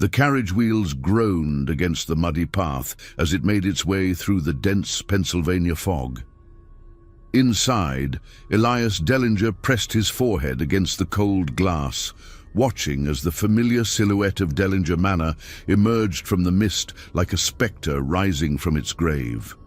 The carriage wheels groaned against the muddy path as it made its way through the dense Pennsylvania fog. Inside, Elias Dellinger pressed his forehead against the cold glass, watching as the familiar silhouette of Dellinger Manor emerged from the mist like a spectre rising from its grave.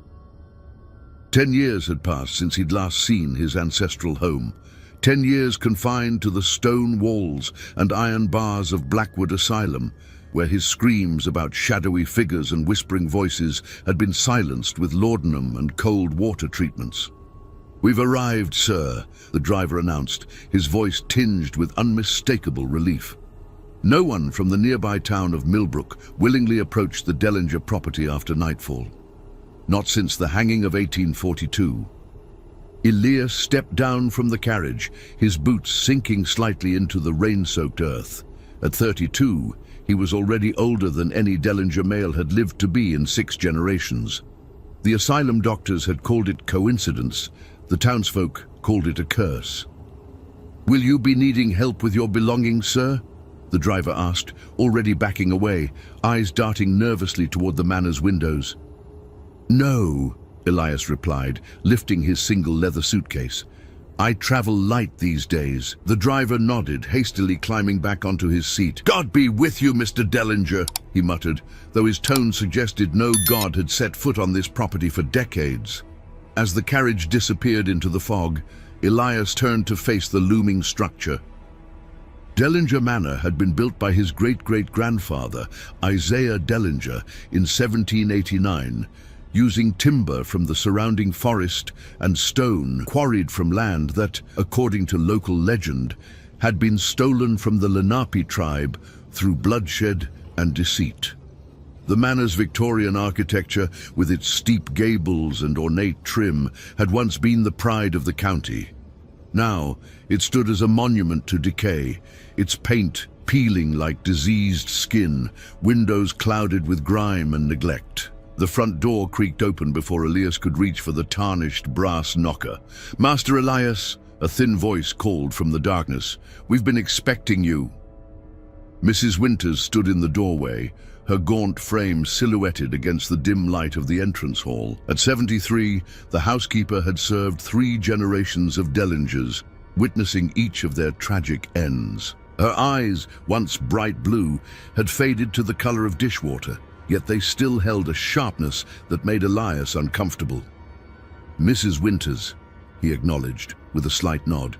10 years had passed since he'd last seen his ancestral home. 10 years confined to the stone walls and iron bars of Blackwood Asylum, where his screams about shadowy figures and whispering voices had been silenced with laudanum and cold water treatments. "We've arrived, sir," the driver announced, his voice tinged with unmistakable relief. No one from the nearby town of Millbrook willingly approached the Dellinger property after nightfall. Not since the hanging of 1842. Elias stepped down from the carriage, his boots sinking slightly into the rain-soaked earth. At 32, he was already older than any Dellinger male had lived to be in 6 generations. The asylum doctors had called it coincidence. The townsfolk called it a curse. "Will you be needing help with your belongings, sir?" the driver asked, already backing away, eyes darting nervously toward the manor's windows. "No," Elias replied, lifting his single leather suitcase. "I travel light these days." The driver nodded, hastily climbing back onto his seat. "God be with you, Mr. Dellinger," he muttered, though his tone suggested no god had set foot on this property for decades. As the carriage disappeared into the fog, Elias turned to face the looming structure. Dellinger Manor had been built by his great-great-grandfather, Isaiah Dellinger, in 1789, using timber from the surrounding forest and stone quarried from land that, according to local legend, had been stolen from the Lenape tribe through bloodshed and deceit. The manor's Victorian architecture, with its steep gables and ornate trim, had once been the pride of the county. Now, it stood as a monument to decay, its paint peeling like diseased skin, windows clouded with grime and neglect. The front door creaked open before Elias could reach for the tarnished brass knocker. "Master Elias," a thin voice called from the darkness, "we've been expecting you." Mrs. Winters stood in the doorway, her gaunt frame silhouetted against the dim light of the entrance hall. At 73, the housekeeper had served 3 generations of Dellingers, witnessing each of their tragic ends. Her eyes, once bright blue, had faded to the color of dishwater, yet they still held a sharpness that made Elias uncomfortable. "Mrs. Winters," he acknowledged, with a slight nod.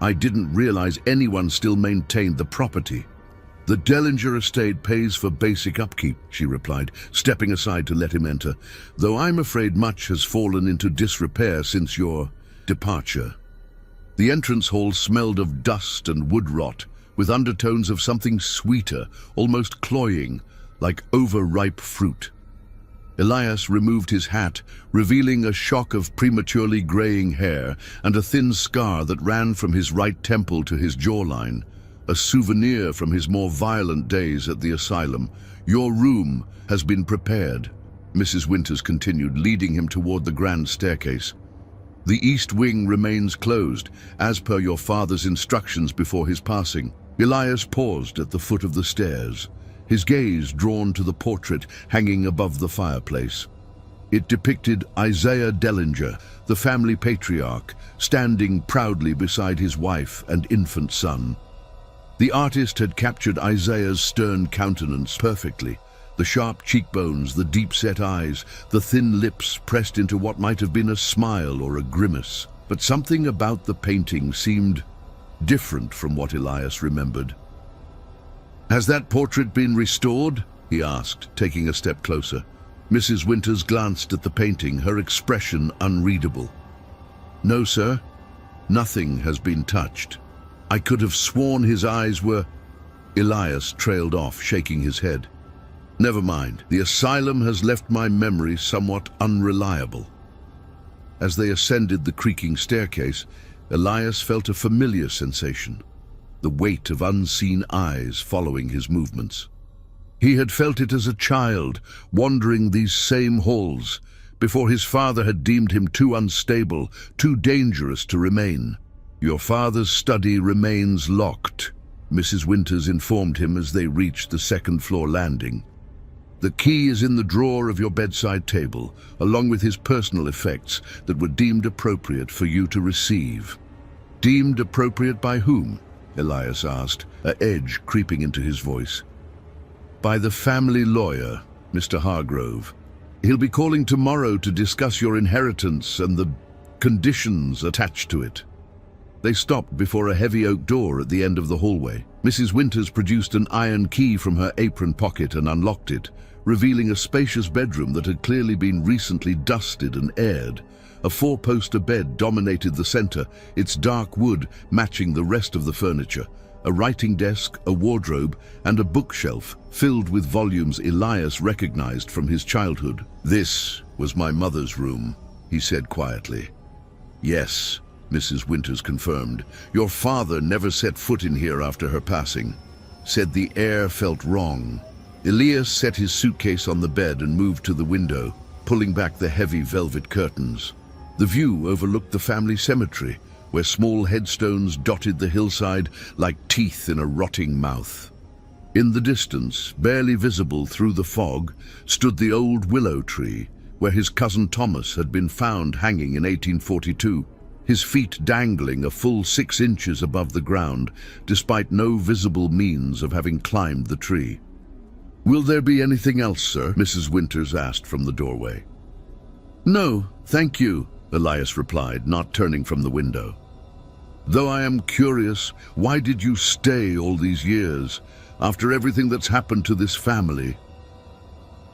"I didn't realize anyone still maintained the property." "The Dellinger estate pays for basic upkeep," she replied, stepping aside to let him enter, "though I'm afraid much has fallen into disrepair since your departure." The entrance hall smelled of dust and wood rot, with undertones of something sweeter, almost cloying, like overripe fruit. Elias removed his hat, revealing a shock of prematurely graying hair and a thin scar that ran from his right temple to his jawline. A souvenir from his more violent days at the asylum. "Your room has been prepared," Mrs. Winters continued, leading him toward the grand staircase. "The east wing remains closed, as per your father's instructions before his passing." Elias paused at the foot of the stairs, his gaze drawn to the portrait hanging above the fireplace. It depicted Isaiah Dellinger, the family patriarch, standing proudly beside his wife and infant son. The artist had captured Isaiah's stern countenance perfectly. The sharp cheekbones, the deep-set eyes, the thin lips pressed into what might have been a smile or a grimace. But something about the painting seemed different from what Elias remembered. "Has that portrait been restored?" he asked, taking a step closer. Mrs. Winters glanced at the painting, her expression unreadable. "No, sir. Nothing has been touched. I could have sworn his eyes were—" Elias trailed off, shaking his head. "Never mind. The asylum has left my memory somewhat unreliable." As they ascended the creaking staircase, Elias felt a familiar sensation, the weight of unseen eyes following his movements. He had felt it as a child, wandering these same halls, before his father had deemed him too unstable, too dangerous to remain. "Your father's study remains locked," Mrs. Winters informed him as they reached the second-floor landing. "The key is in the drawer of your bedside table, along with his personal effects that were deemed appropriate for you to receive." "Deemed appropriate by whom?" Elias asked, an edge creeping into his voice. "By the family lawyer, Mr. Hargrove. He'll be calling tomorrow to discuss your inheritance and the conditions attached to it." They stopped before a heavy oak door at the end of the hallway. Mrs. Winters produced an iron key from her apron pocket and unlocked it, revealing a spacious bedroom that had clearly been recently dusted and aired. A four-poster bed dominated the center, its dark wood matching the rest of the furniture. A writing desk, a wardrobe, and a bookshelf filled with volumes Elias recognized from his childhood. "This was my mother's room," he said quietly. "Yes," Mrs. Winters confirmed. "Your father never set foot in here after her passing. Said the air felt wrong." Elias set his suitcase on the bed and moved to the window, pulling back the heavy velvet curtains. The view overlooked the family cemetery, where small headstones dotted the hillside like teeth in a rotting mouth. In the distance, barely visible through the fog, stood the old willow tree, where his cousin Thomas had been found hanging in 1842. His feet dangling a full 6 inches above the ground, despite no visible means of having climbed the tree. "Will there be anything else, sir?" Mrs. Winters asked from the doorway. "No, thank you," Elias replied, not turning from the window. "Though I am curious, why did you stay all these years, after everything that's happened to this family?"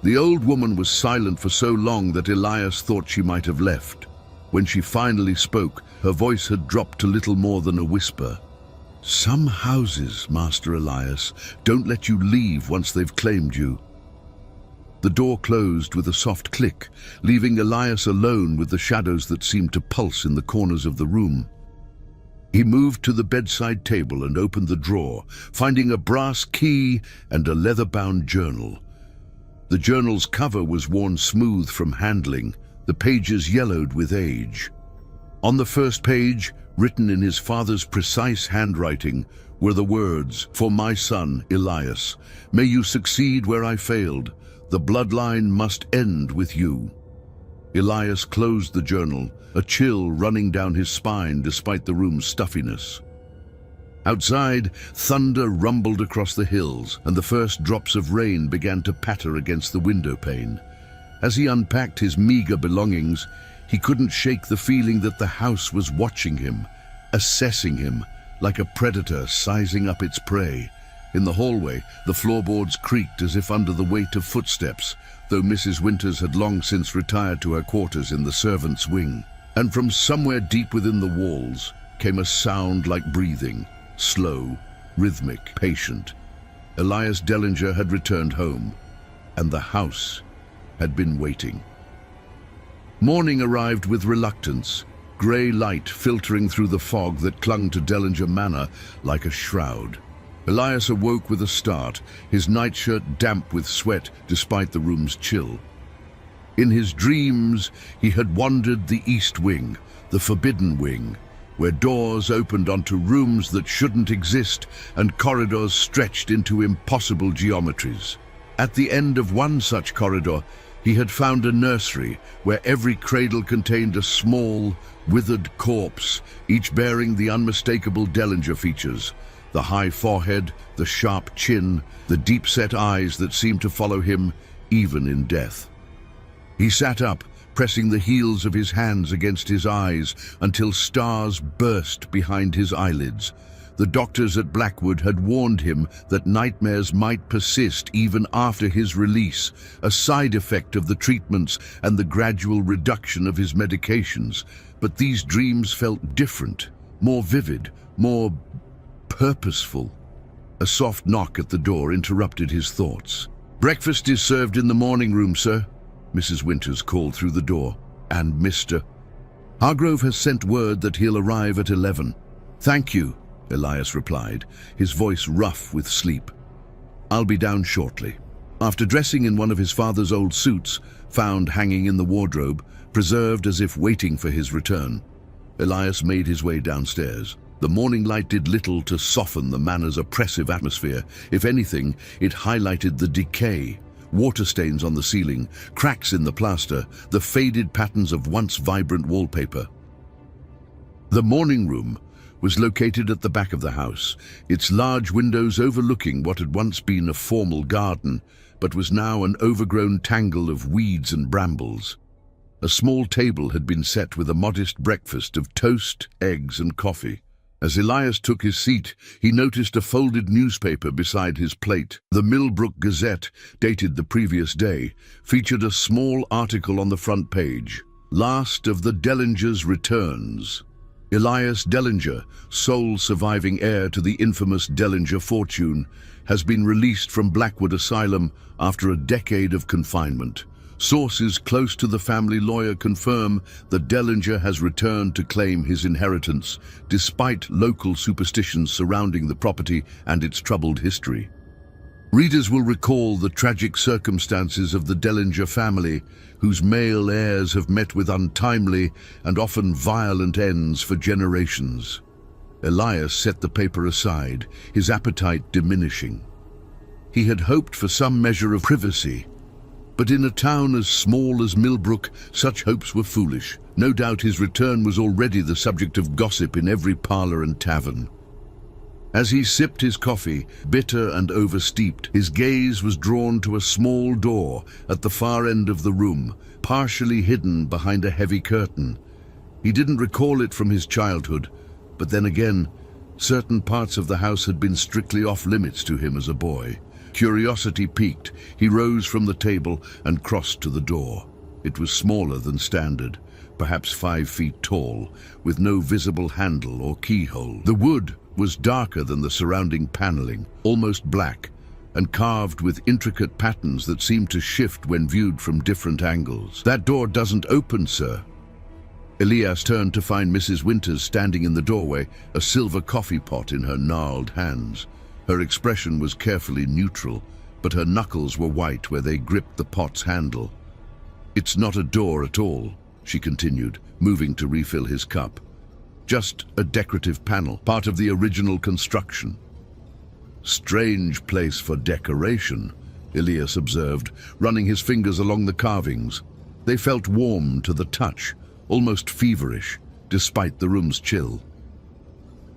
The old woman was silent for so long that Elias thought she might have left. When she finally spoke, her voice had dropped to little more than a whisper. "Some houses, Master Elias, don't let you leave once they've claimed you." The door closed with a soft click, leaving Elias alone with the shadows that seemed to pulse in the corners of the room. He moved to the bedside table and opened the drawer, finding a brass key and a leather-bound journal. The journal's cover was worn smooth from handling, the pages yellowed with age. On the first page, written in his father's precise handwriting, were the words, "For my son, Elias, may you succeed where I failed. The bloodline must end with you." Elias closed the journal, a chill running down his spine despite the room's stuffiness. Outside, thunder rumbled across the hills, and the first drops of rain began to patter against the window pane. As he unpacked his meager belongings, he couldn't shake the feeling that the house was watching him, assessing him, like a predator sizing up its prey. In the hallway, the floorboards creaked as if under the weight of footsteps, though Mrs. Winters had long since retired to her quarters in the servants' wing. And from somewhere deep within the walls came a sound like breathing, slow, rhythmic, patient. Elias Dellinger had returned home, and the house had been waiting. Morning arrived with reluctance, grey light filtering through the fog that clung to Dellinger Manor like a shroud. Elias awoke with a start, his nightshirt damp with sweat despite the room's chill. In his dreams, he had wandered the East Wing, the Forbidden Wing, where doors opened onto rooms that shouldn't exist and corridors stretched into impossible geometries. At the end of one such corridor, he had found a nursery where every cradle contained a small, withered corpse, each bearing the unmistakable Dellinger features: the high forehead, the sharp chin, the deep-set eyes that seemed to follow him even in death. He sat up, pressing the heels of his hands against his eyes until stars burst behind his eyelids. The doctors at Blackwood had warned him that nightmares might persist even after his release, a side effect of the treatments and the gradual reduction of his medications. But these dreams felt different, more vivid, more purposeful. A soft knock at the door interrupted his thoughts. "Breakfast is served in the morning room, sir," Mrs. Winters called through the door. "And Mr. Hargrove has sent word that he'll arrive at 11. "Thank you," Elias replied, his voice rough with sleep. "I'll be down shortly." After dressing in one of his father's old suits, found hanging in the wardrobe, preserved as if waiting for his return, Elias made his way downstairs. The morning light did little to soften the manor's oppressive atmosphere. If anything, it highlighted the decay. Water stains on the ceiling, cracks in the plaster, the faded patterns of once vibrant wallpaper. The morning room was located at the back of the house, its large windows overlooking what had once been a formal garden, but was now an overgrown tangle of weeds and brambles. A small table had been set with a modest breakfast of toast, eggs, and coffee. As Elias took his seat, he noticed a folded newspaper beside his plate. The Millbrook Gazette, dated the previous day, featured a small article on the front page. Last of the Dellingers returns. Elias Dellinger, sole surviving heir to the infamous Dellinger fortune, has been released from Blackwood Asylum after a decade of confinement. Sources close to the family lawyer confirm that Dellinger has returned to claim his inheritance, despite local superstitions surrounding the property and its troubled history. Readers will recall the tragic circumstances of the Dellinger family, whose male heirs have met with untimely and often violent ends for generations. Elias set the paper aside, his appetite diminishing. He had hoped for some measure of privacy, but in a town as small as Millbrook, such hopes were foolish. No doubt his return was already the subject of gossip in every parlor and tavern. As he sipped his coffee, bitter and oversteeped, his gaze was drawn to a small door at the far end of the room, partially hidden behind a heavy curtain. He didn't recall it from his childhood, but then again, certain parts of the house had been strictly off-limits to him as a boy. Curiosity piqued, he rose from the table and crossed to the door. It was smaller than standard, perhaps 5 feet tall, with no visible handle or keyhole. The wood was darker than the surrounding paneling, almost black, and carved with intricate patterns that seemed to shift when viewed from different angles. "That door doesn't open, sir." Elias turned to find Mrs. Winters standing in the doorway, a silver coffee pot in her gnarled hands. Her expression was carefully neutral, but her knuckles were white where they gripped the pot's handle. "It's not a door at all," she continued, moving to refill his cup. "Just a decorative panel, part of the original construction." "Strange place for decoration," Elias observed, running his fingers along the carvings. They felt warm to the touch, almost feverish, despite the room's chill.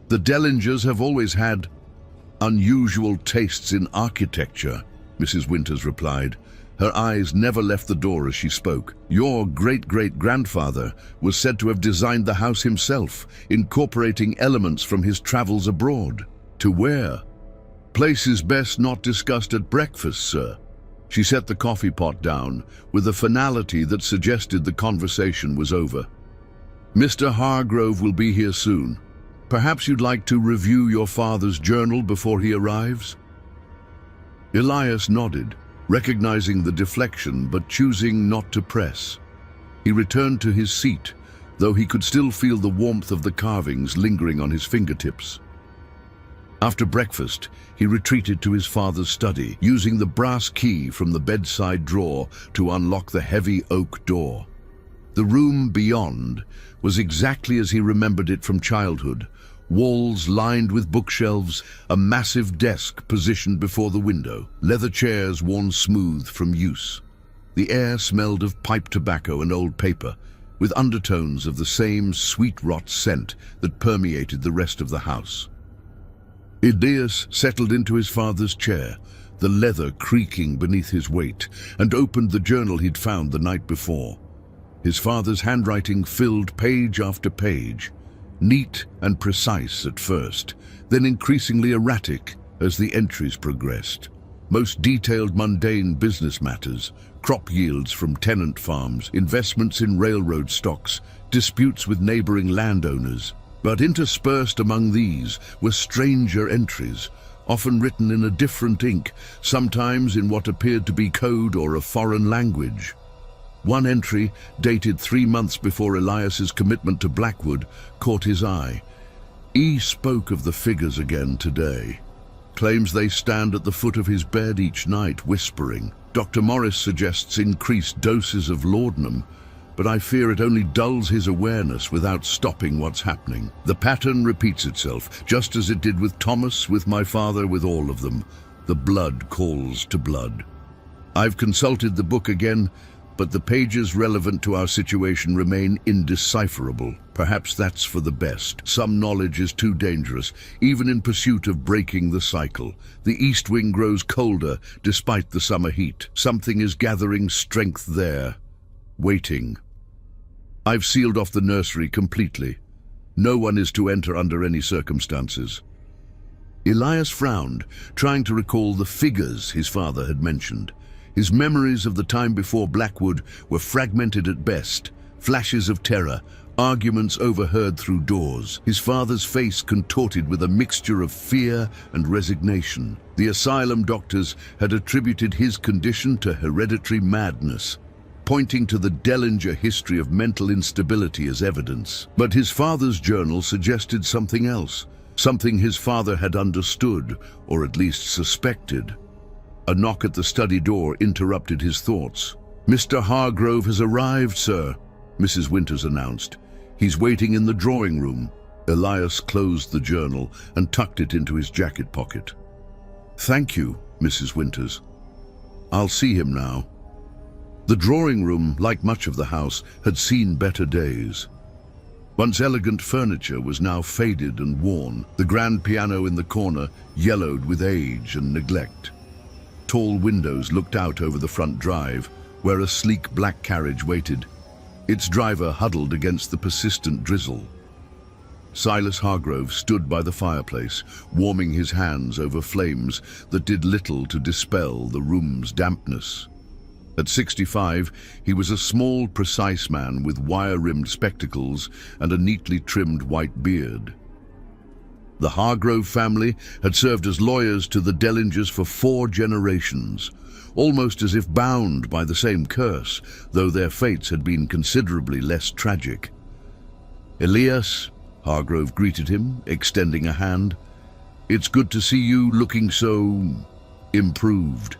"The Dellingers have always had unusual tastes in architecture," Mrs. Winters replied. Her eyes never left the door as she spoke. "Your great-great-grandfather was said to have designed the house himself, incorporating elements from his travels abroad. To where? Place is best not discussed at breakfast, sir." She set the coffee pot down with a finality that suggested the conversation was over. "Mr. Hargrove will be here soon. Perhaps you'd like to review your father's journal before he arrives?" Elias nodded, recognizing the deflection but choosing not to press. He returned to his seat, though he could still feel the warmth of the carvings lingering on his fingertips. After breakfast, he retreated to his father's study, using the brass key from the bedside drawer to unlock the heavy oak door. The room beyond was exactly as he remembered it from childhood. Walls lined with bookshelves, a massive desk positioned before the window, leather chairs worn smooth from use. The air smelled of pipe tobacco and old paper, with undertones of the same sweet rot scent that permeated the rest of the house. Elias settled into his father's chair, the leather creaking beneath his weight, and opened the journal he'd found the night before. His father's handwriting filled page after page, neat and precise at first, then increasingly erratic as the entries progressed. Most detailed mundane business matters, crop yields from tenant farms, investments in railroad stocks, disputes with neighboring landowners. But interspersed among these were stranger entries, often written in a different ink, sometimes in what appeared to be code or a foreign language. One entry, dated 3 months before Elias's commitment to Blackwood, caught his eye. He spoke of the figures again today. Claims they stand at the foot of his bed each night, whispering. Dr. Morris suggests increased doses of laudanum, but I fear it only dulls his awareness without stopping what's happening. The pattern repeats itself, just as it did with Thomas, with my father, with all of them. The blood calls to blood. I've consulted the book again, but the pages relevant to our situation remain indecipherable. Perhaps that's for the best. Some knowledge is too dangerous, even in pursuit of breaking the cycle. The east wing grows colder despite the summer heat. Something is gathering strength there, waiting. I've sealed off the nursery completely. No one is to enter under any circumstances. Elias frowned, trying to recall the figures his father had mentioned. His memories of the time before Blackwood were fragmented at best, flashes of terror, arguments overheard through doors. His father's face contorted with a mixture of fear and resignation. The asylum doctors had attributed his condition to hereditary madness, pointing to the Dellinger history of mental instability as evidence. But his father's journal suggested something else, something his father had understood, or at least suspected. A knock at the study door interrupted his thoughts. "Mr. Hargrove has arrived, sir," Mrs. Winters announced. "He's waiting in the drawing room." Elias closed the journal and tucked it into his jacket pocket. "Thank you, Mrs. Winters. I'll see him now." The drawing room, like much of the house, had seen better days. Once elegant furniture was now faded and worn, the grand piano in the corner yellowed with age and neglect. Tall windows looked out over the front drive, where a sleek black carriage waited, its driver huddled against the persistent drizzle. Silas Hargrove stood by the fireplace, warming his hands over flames that did little to dispel the room's dampness. At 65, he was a small, precise man with wire-rimmed spectacles and a neatly trimmed white beard. The Hargrove family had served as lawyers to the Dellingers for 4 generations, almost as if bound by the same curse, though their fates had been considerably less tragic. "Elias," Hargrove greeted him, extending a hand. "It's good to see you looking so improved."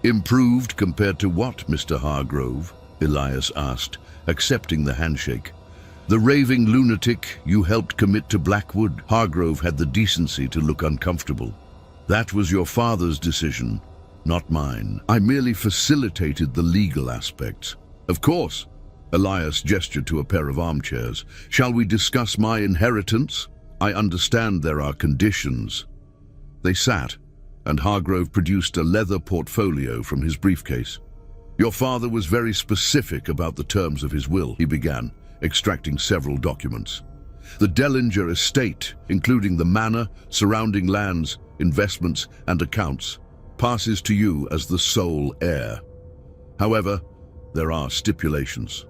"Improved compared to what, Mr. Hargrove?" Elias asked, accepting the handshake. "The raving lunatic you helped commit to Blackwood?" Hargrove had the decency to look uncomfortable. "That was your father's decision, not mine. I merely facilitated the legal aspects." "Of course." Elias gestured to a pair of armchairs. "Shall we discuss my inheritance? I understand there are conditions." They sat, and Hargrove produced a leather portfolio from his briefcase. "Your father was very specific about the terms of his will," he began, extracting several documents. "The Dellinger estate, including the manor, surrounding lands, investments, and accounts, passes to you as the sole heir. However, there are stipulations."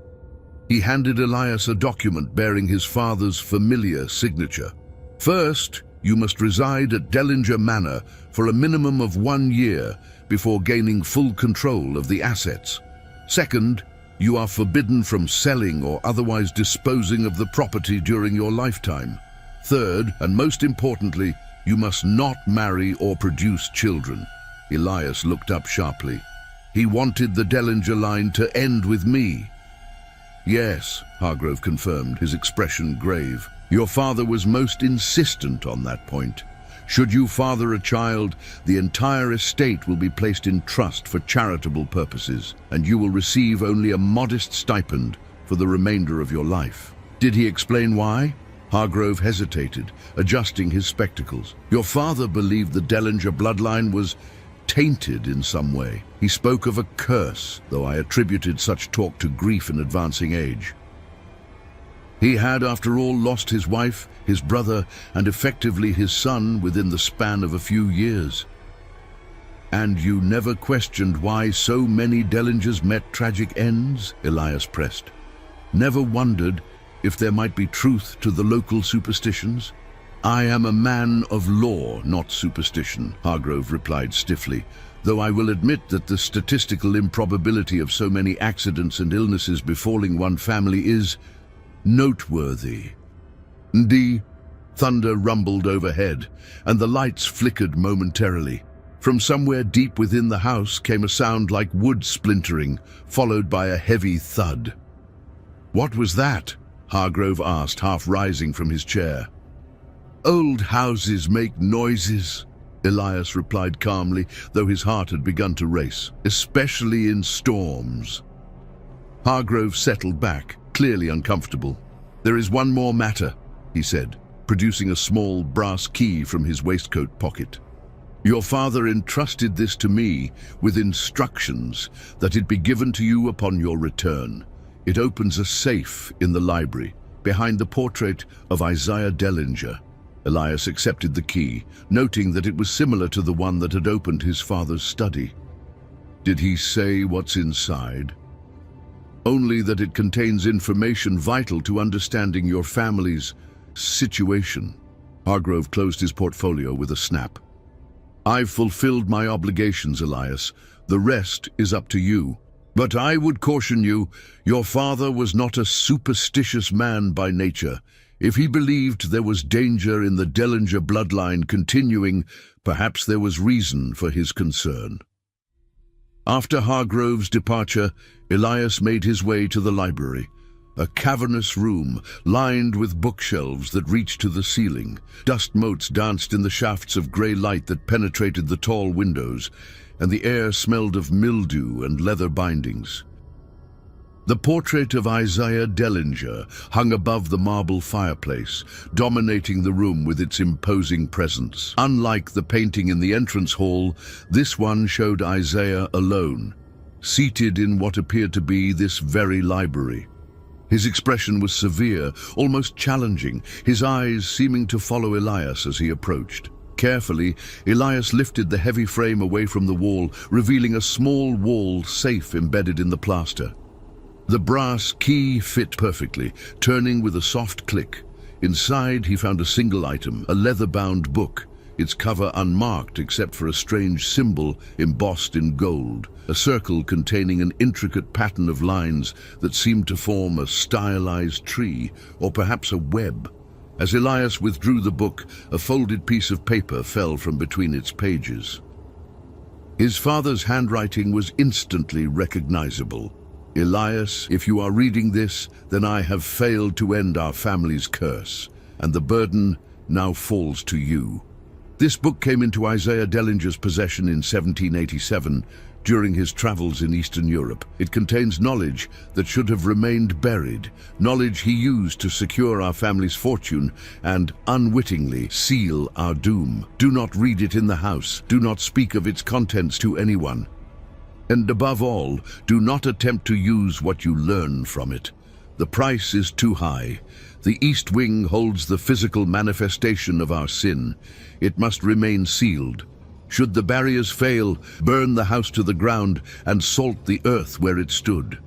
He handed Elias a document bearing his father's familiar signature. "First, you must reside at Dellinger Manor for a minimum of 1 year before gaining full control of the assets. Second, you are forbidden from selling or otherwise disposing of the property during your lifetime. Third, and most importantly, you must not marry or produce children." Elias looked up sharply. "He wanted the Dellinger line to end with me." "Yes," Hargrove confirmed, his expression grave. "Your father was most insistent on that point. Should you father a child, the entire estate will be placed in trust for charitable purposes, and you will receive only a modest stipend for the remainder of your life." "Did he explain why?" Hargrove hesitated, adjusting his spectacles. "Your father believed the Dellinger bloodline was tainted in some way. He spoke of a curse, though I attributed such talk to grief in advancing age. He had, after all, lost his wife, his brother, and effectively his son within the span of a few years." "And you never questioned why so many Dellingers met tragic ends?" Elias pressed. "Never wondered if there might be truth to the local superstitions?" "I am a man of law, not superstition," Hargrove replied stiffly, "though I will admit that the statistical improbability of so many accidents and illnesses befalling one family is noteworthy." The thunder rumbled overhead, and the lights flickered momentarily. From somewhere deep within the house came a sound like wood splintering, followed by a heavy thud. "What was that?" Hargrove asked, half rising from his chair. "Old houses make noises," Elias replied calmly, though his heart had begun to race, "especially in storms." Hargrove settled back, clearly uncomfortable. "There is one more matter," he said, producing a small brass key from his waistcoat pocket. "Your father entrusted this to me with instructions that it be given to you upon your return. It opens a safe in the library, behind the portrait of Isaiah Dellinger." Elias accepted the key, noting that it was similar to the one that had opened his father's study. "Did he say what's inside?" "Only that it contains information vital to understanding your family's situation." Hargrove closed his portfolio with a snap. "I've fulfilled my obligations, Elias. The rest is up to you. But I would caution you, your father was not a superstitious man by nature. If he believed there was danger in the Dellinger bloodline continuing, perhaps there was reason for his concern." After Hargrove's departure, Elias made his way to the library, a cavernous room lined with bookshelves that reached to the ceiling. Dust motes danced in the shafts of grey light that penetrated the tall windows, and the air smelled of mildew and leather bindings. The portrait of Isaiah Dellinger hung above the marble fireplace, dominating the room with its imposing presence. Unlike the painting in the entrance hall, this one showed Isaiah alone, seated in what appeared to be this very library. His expression was severe, almost challenging, his eyes seeming to follow Elias as he approached. Carefully, Elias lifted the heavy frame away from the wall, revealing a small wall safe embedded in the plaster. The brass key fit perfectly, turning with a soft click. Inside, he found a single item, a leather-bound book, its cover unmarked except for a strange symbol embossed in gold, a circle containing an intricate pattern of lines that seemed to form a stylized tree, or perhaps a web. As Elias withdrew the book, a folded piece of paper fell from between its pages. His father's handwriting was instantly recognizable. "Elias, if you are reading this, then I have failed to end our family's curse, and the burden now falls to you." This book came into Isaiah Dellinger's possession in 1787 during his travels in Eastern Europe. It contains knowledge that should have remained buried, knowledge he used to secure our family's fortune and unwittingly seal our doom. Do not read it in the house. Do not speak of its contents to anyone. And above all, do not attempt to use what you learn from it. The price is too high. The East Wing holds the physical manifestation of our sin. It must remain sealed. Should the barriers fail, burn the house to the ground and salt the earth where it stood.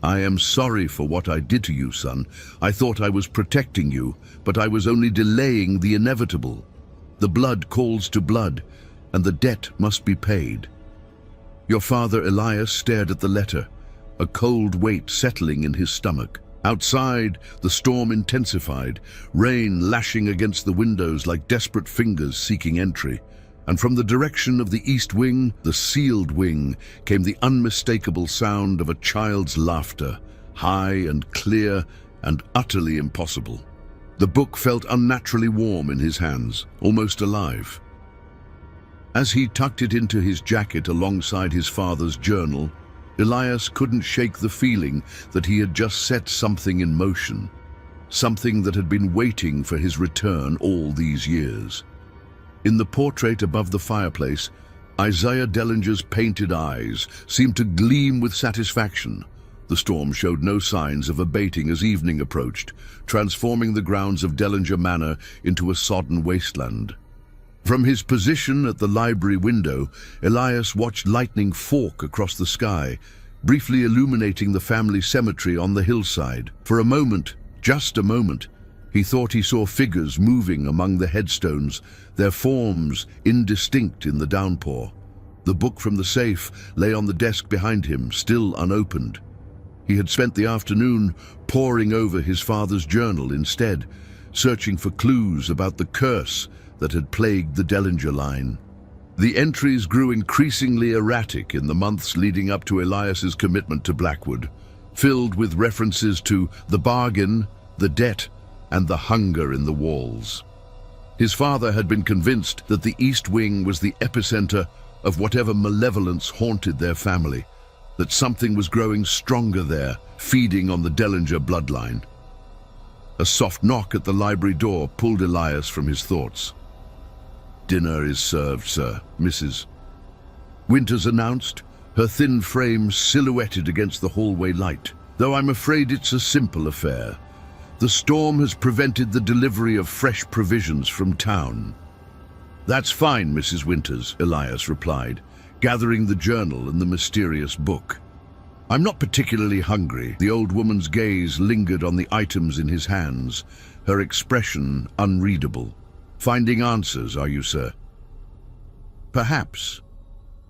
I am sorry for what I did to you, son. I thought I was protecting you, but I was only delaying the inevitable. The blood calls to blood, and the debt must be paid. Your father Elias stared at the letter, a cold weight settling in his stomach. Outside, the storm intensified, rain lashing against the windows like desperate fingers seeking entry. And from the direction of the East Wing, the sealed wing, came the unmistakable sound of a child's laughter, high and clear and utterly impossible. The book felt unnaturally warm in his hands, almost alive. As he tucked it into his jacket alongside his father's journal, Elias couldn't shake the feeling that he had just set something in motion, something that had been waiting for his return all these years. In the portrait above the fireplace, Isaiah Dellinger's painted eyes seemed to gleam with satisfaction. The storm showed no signs of abating as evening approached, transforming the grounds of Dellinger Manor into a sodden wasteland. From his position at the library window, Elias watched lightning fork across the sky, briefly illuminating the family cemetery on the hillside. For a moment, just a moment, he thought he saw figures moving among the headstones, their forms indistinct in the downpour. The book from the safe lay on the desk behind him, still unopened. He had spent the afternoon poring over his father's journal instead, searching for clues about the curse that had plagued the Dellinger line. The entries grew increasingly erratic in the months leading up to Elias's commitment to Blackwood, filled with references to the bargain, the debt, and the hunger in the walls. His father had been convinced that the East Wing was the epicenter of whatever malevolence haunted their family, that something was growing stronger there, feeding on the Dellinger bloodline. A soft knock at the library door pulled Elias from his thoughts. "Dinner is served, sir, Mrs." Winters announced, her thin frame silhouetted against the hallway light. "Though I'm afraid it's a simple affair. The storm has prevented the delivery of fresh provisions from town." "That's fine, Mrs. Winters," Elias replied, gathering the journal and the mysterious book. "I'm not particularly hungry." The old woman's gaze lingered on the items in his hands, her expression unreadable. "Finding answers, are you, sir?" "Perhaps,"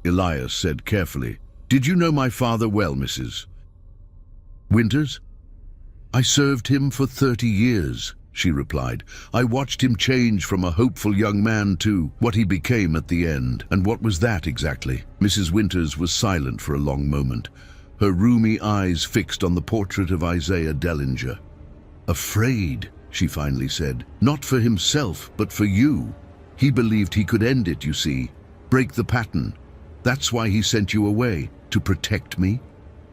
Elias said carefully. "Did you know my father well, Mrs. Winters?" "I served him for 30 years, she replied. "I watched him change from a hopeful young man to what he became at the end." "And what was that exactly?" Mrs. Winters was silent for a long moment, her rheumy eyes fixed on the portrait of Isaiah Dellinger. "Afraid," she finally said. "Not for himself, but for you. He believed he could end it, you see, break the pattern. That's why he sent you away, to protect me,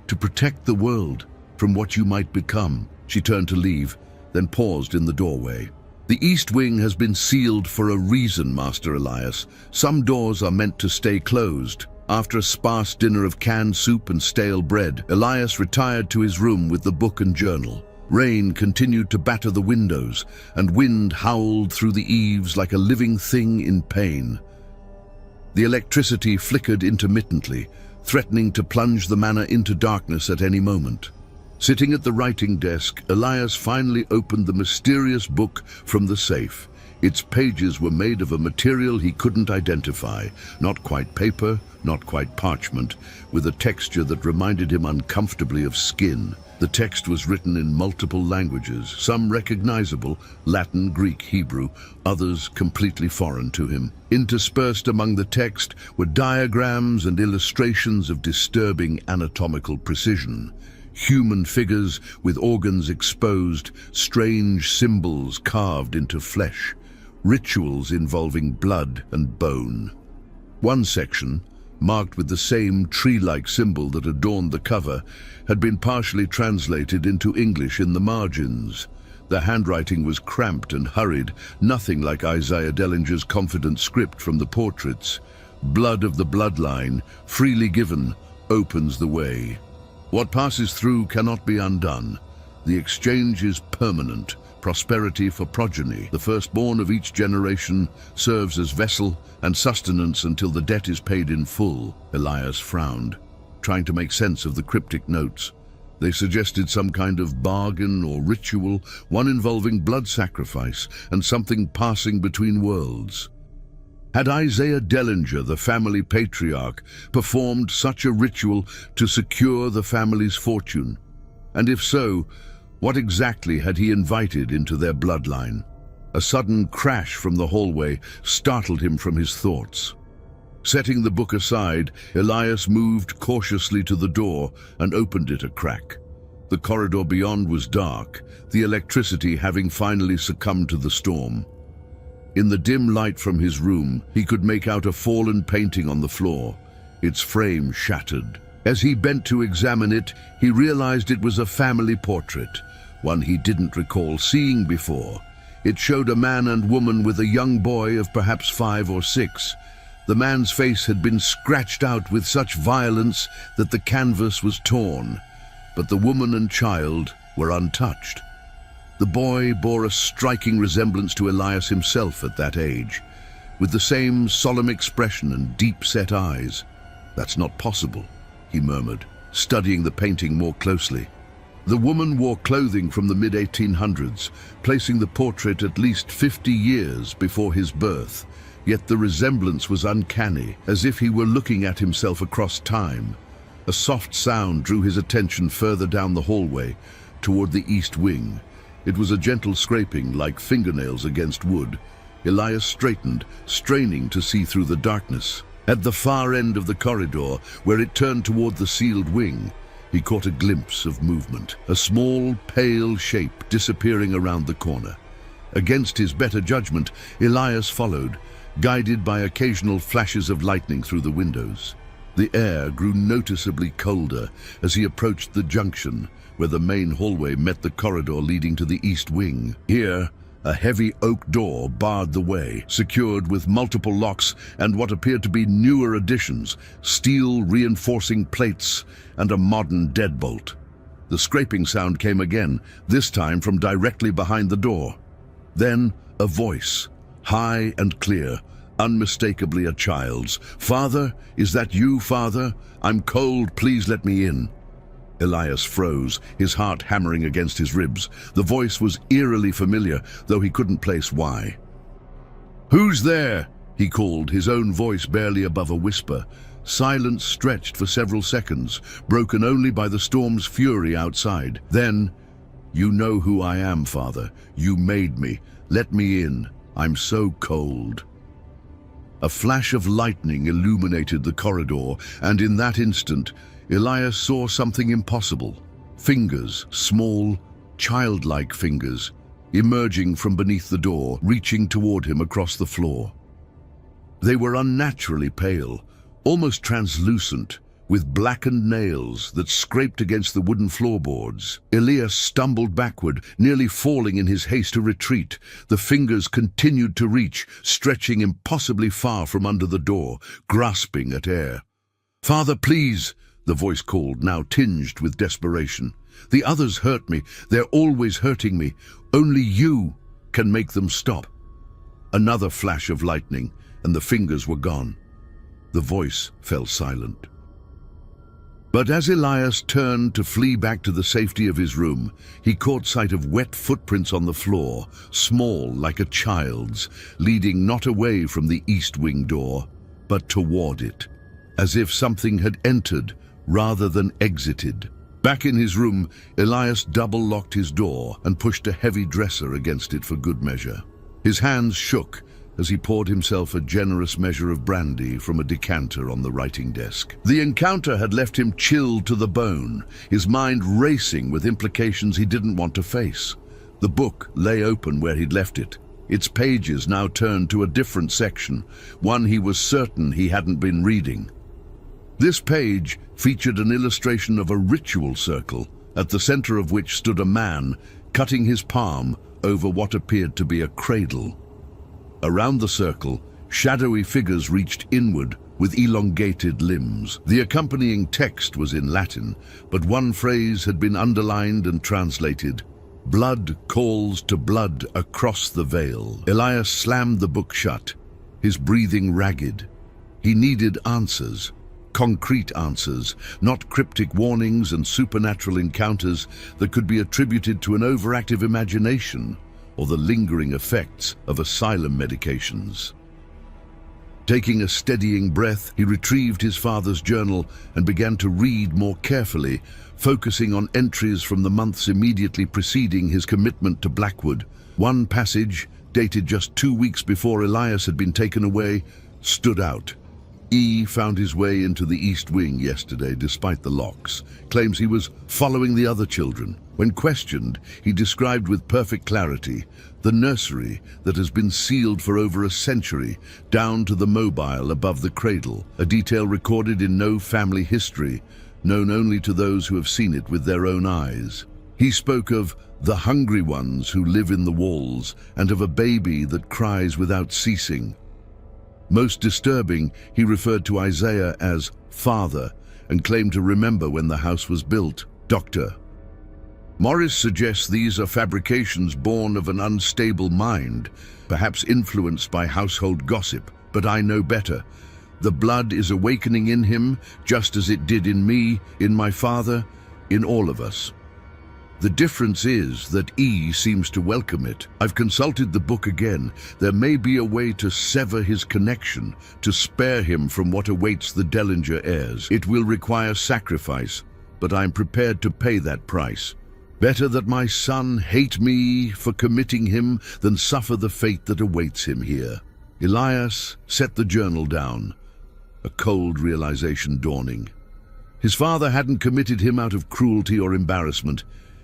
to protect the world from what you might become." She turned to leave, then paused in the doorway. "The East Wing has been sealed for a reason, Master Elias. Some doors are meant to stay closed." After a sparse dinner of canned soup and stale bread, Elias retired to his room with the book and journal. Rain continued to batter the windows, and wind howled through the eaves like a living thing in pain. The electricity flickered intermittently, threatening to plunge the manor into darkness at any moment. Sitting at the writing desk, Elias finally opened the mysterious book from the safe. Its pages were made of a material he couldn't identify, not quite paper, not quite parchment, with a texture that reminded him uncomfortably of skin. The text was written in multiple languages, some recognizable, Latin, Greek, Hebrew, others completely foreign to him. Interspersed among the text were diagrams and illustrations of disturbing anatomical precision. Human figures with organs exposed, strange symbols carved into flesh, rituals involving blood and bone. One section, marked with the same tree-like symbol that adorned the cover, had been partially translated into English in the margins. The handwriting was cramped and hurried, nothing like Isaiah Dellinger's confident script from the portraits. "Blood of the bloodline, freely given, opens the way. What passes through cannot be undone. The exchange is permanent. Prosperity for progeny. The firstborn of each generation serves as vessel and sustenance until the debt is paid in full." Elias frowned, trying to make sense of the cryptic notes. They suggested some kind of bargain or ritual, one involving blood sacrifice and something passing between worlds. Had Isaiah Dellinger, the family patriarch, performed such a ritual to secure the family's fortune? And if so, what exactly had he invited into their bloodline? A sudden crash from the hallway startled him from his thoughts. Setting the book aside, Elias moved cautiously to the door and opened it a crack. The corridor beyond was dark, the electricity having finally succumbed to the storm. In the dim light from his room, he could make out a fallen painting on the floor, its frame shattered. As he bent to examine it, he realized it was a family portrait, one he didn't recall seeing before. It showed a man and woman with a young boy of perhaps 5 or 6. The man's face had been scratched out with such violence that the canvas was torn, but the woman and child were untouched. The boy bore a striking resemblance to Elias himself at that age, with the same solemn expression and deep-set eyes. "That's not possible," he murmured, studying the painting more closely. The woman wore clothing from the mid-1800s, placing the portrait at least 50 years before his birth, yet the resemblance was uncanny, as if he were looking at himself across time. A soft sound drew his attention further down the hallway, toward the east wing. It was a gentle scraping, like fingernails against wood. Elias straightened, straining to see through the darkness. At the far end of the corridor, where it turned toward the sealed wing, he caught a glimpse of movement, a small, pale shape disappearing around the corner. Against his better judgment, Elias followed, guided by occasional flashes of lightning through the windows. The air grew noticeably colder as he approached the junction, where the main hallway met the corridor leading to the east wing. Here, a heavy oak door barred the way, secured with multiple locks and what appeared to be newer additions, steel reinforcing plates and a modern deadbolt. The scraping sound came again, this time from directly behind the door. Then a voice, high and clear, unmistakably a child's. "Father, is that you, Father? I'm cold, please let me in." Elias froze, his heart hammering against his ribs. The voice was eerily familiar, though he couldn't place why. "Who's there?" he called, his own voice barely above a whisper. Silence stretched for several seconds, broken only by the storm's fury outside. Then, "You know who I am, Father. You made me. Let me in. I'm so cold." A flash of lightning illuminated the corridor, and in that instant, Elias saw something impossible. Fingers, small, childlike fingers, emerging from beneath the door, reaching toward him across the floor. They were unnaturally pale, almost translucent, with blackened nails that scraped against the wooden floorboards. Elias stumbled backward, nearly falling in his haste to retreat. The fingers continued to reach, stretching impossibly far from under the door, grasping at air. "Father, please!" the voice called, now tinged with desperation. "The others hurt me. They're always hurting me. Only you can make them stop." Another flash of lightning, and the fingers were gone. The voice fell silent. But as Elias turned to flee back to the safety of his room, he caught sight of wet footprints on the floor, small like a child's, leading not away from the east wing door, but toward it, as if something had entered rather than exited. Back in his room, Elias double-locked his door and pushed a heavy dresser against it for good measure. His hands shook as he poured himself a generous measure of brandy from a decanter on the writing desk. The encounter had left him chilled to the bone, his mind racing with implications he didn't want to face. The book lay open where he'd left it, its pages now turned to a different section, one he was certain he hadn't been reading. This page featured an illustration of a ritual circle, at the center of which stood a man cutting his palm over what appeared to be a cradle. Around the circle, shadowy figures reached inward with elongated limbs. The accompanying text was in Latin, but one phrase had been underlined and translated: "Blood calls to blood across the veil." Elias slammed the book shut, his breathing ragged. He needed answers, concrete answers, not cryptic warnings and supernatural encounters that could be attributed to an overactive imagination or the lingering effects of asylum medications. Taking a steadying breath, he retrieved his father's journal and began to read more carefully, focusing on entries from the months immediately preceding his commitment to Blackwood. One passage, dated just 2 weeks before Elias had been taken away, stood out. E found his way into the East Wing yesterday despite the locks, claims he was following the other children. When questioned, he described with perfect clarity the nursery that has been sealed for over a century, down to the mobile above the cradle, a detail recorded in no family history, known only to those who have seen it with their own eyes. He spoke of the hungry ones who live in the walls and of a baby that cries without ceasing. Most disturbing, he referred to Isaiah as Father and claimed to remember when the house was built. Doctor. Morris suggests these are fabrications born of an unstable mind, perhaps influenced by household gossip, but I know better. The blood is awakening in him, just as it did in me, in my father, in all of us. The difference is that E seems to welcome it. I've consulted the book again. There may be a way to sever his connection, to spare him from what awaits the Dellinger heirs. It will require sacrifice, but I'm prepared to pay that price. Better that my son hate me for committing him than suffer the fate that awaits him here. Elias set the journal down, a cold realization dawning. His father hadn't committed him out of cruelty or embarrassment.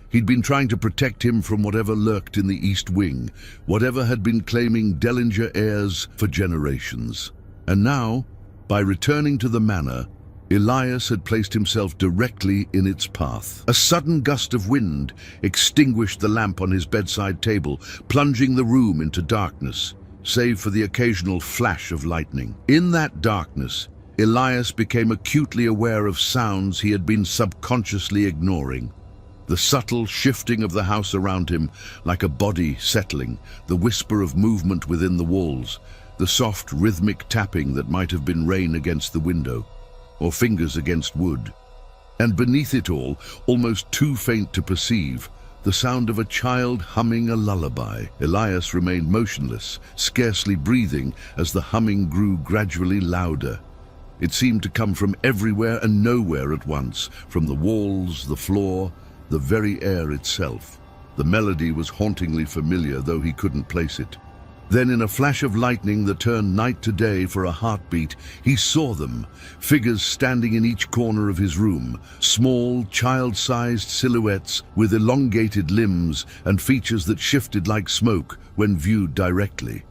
He'd been trying to protect him from whatever lurked in the East Wing, whatever had been claiming Dellinger heirs for generations. And now, by returning to the manor, Elias had placed himself directly in its path. A sudden gust of wind extinguished the lamp on his bedside table, plunging the room into darkness, save for the occasional flash of lightning. In that darkness, Elias became acutely aware of sounds he had been subconsciously ignoring. The subtle shifting of the house around him, like a body settling, the whisper of movement within the walls, the soft rhythmic tapping that might have been rain against the window, or fingers against wood. And beneath it all, almost too faint to perceive, the sound of a child humming a lullaby. Elias remained motionless, scarcely breathing, as the humming grew gradually louder. It seemed to come from everywhere and nowhere at once, from the walls, the floor, the very air itself. The melody was hauntingly familiar, though he couldn't place it. Then, in a flash of lightning that turned night to day for a heartbeat, he saw them, figures standing in each corner of his room, small, child-sized silhouettes with elongated limbs and features that shifted like smoke when viewed directly.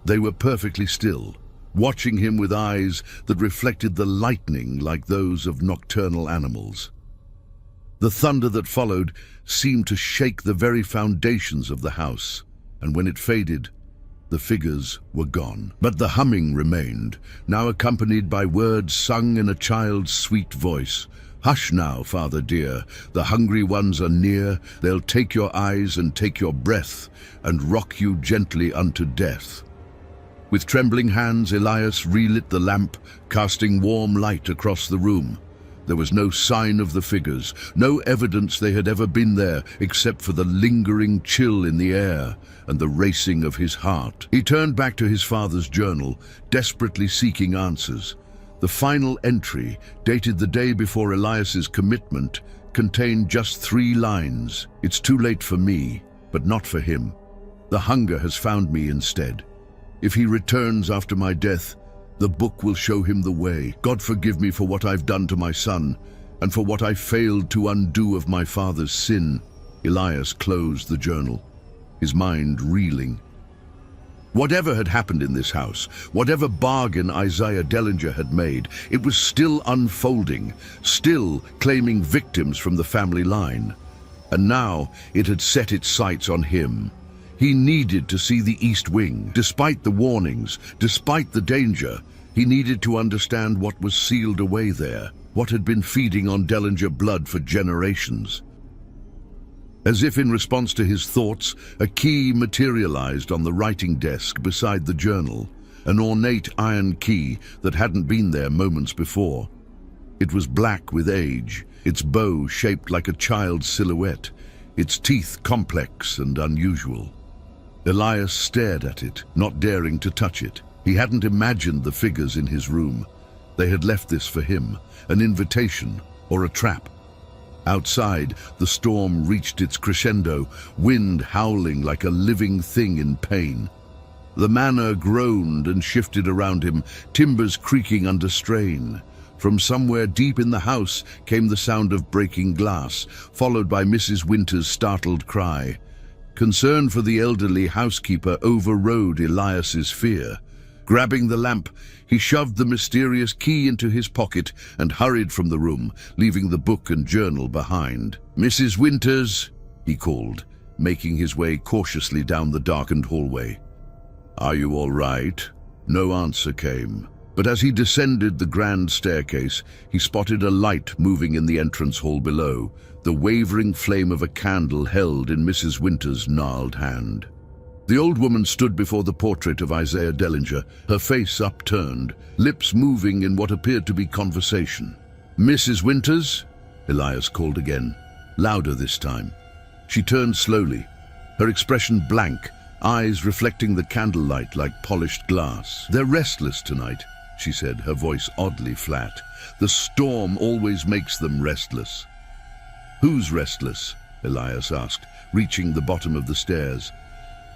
They were perfectly still, watching him with eyes that reflected the lightning like those of nocturnal animals. The thunder that followed seemed to shake the very foundations of the house, and when it faded, the figures were gone. But the humming remained, now accompanied by words sung in a child's sweet voice. "Hush now, father dear, the hungry ones are near, they'll take your eyes and take your breath, and rock you gently unto death." With trembling hands, Elias relit the lamp, casting warm light across the room. There was no sign of the figures, no evidence they had ever been there, except for the lingering chill in the air and the racing of his heart. He turned back to his father's journal, desperately seeking answers. The final entry, dated the day before Elias's commitment, contained just 3 lines. "It's too late for me, but not for him. The hunger has found me instead. If he returns after my death, the book will show him the way. God forgive me for what I've done to my son, and for what I failed to undo of my father's sin." Elias closed the journal, his mind reeling. Whatever had happened in this house, whatever bargain Isaiah Dellinger had made, it was still unfolding, still claiming victims from the family line. And now it had set its sights on him. He needed to see the East Wing. Despite the warnings, despite the danger, he needed to understand what was sealed away there, what had been feeding on Dellinger blood for generations. As if in response to his thoughts, a key materialized on the writing desk beside the journal, an ornate iron key that hadn't been there moments before. It was black with age, its bow shaped like a child's silhouette, its teeth complex and unusual. Elias stared at it, not daring to touch it. He hadn't imagined the figures in his room. They had left this for him, an invitation or a trap. Outside, the storm reached its crescendo, wind howling like a living thing in pain. The manor groaned and shifted around him, timbers creaking under strain. From somewhere deep in the house came the sound of breaking glass, followed by Mrs. Winter's startled cry. Concern for the elderly housekeeper overrode Elias's fear. Grabbing the lamp, he shoved the mysterious key into his pocket and hurried from the room, leaving the book and journal behind. "Mrs. Winters," he called, making his way cautiously down the darkened hallway. "Are you all right?" No answer came. But as he descended the grand staircase, he spotted a light moving in the entrance hall below, the wavering flame of a candle held in Mrs. Winter's gnarled hand. The old woman stood before the portrait of Isaiah Dellinger, her face upturned, lips moving in what appeared to be conversation. "Mrs. Winters?" Elias called again, louder this time. She turned slowly, her expression blank, eyes reflecting the candlelight like polished glass. "They're restless tonight," she said, her voice oddly flat. "The storm always makes them restless." "Who's restless?" Elias asked, reaching the bottom of the stairs.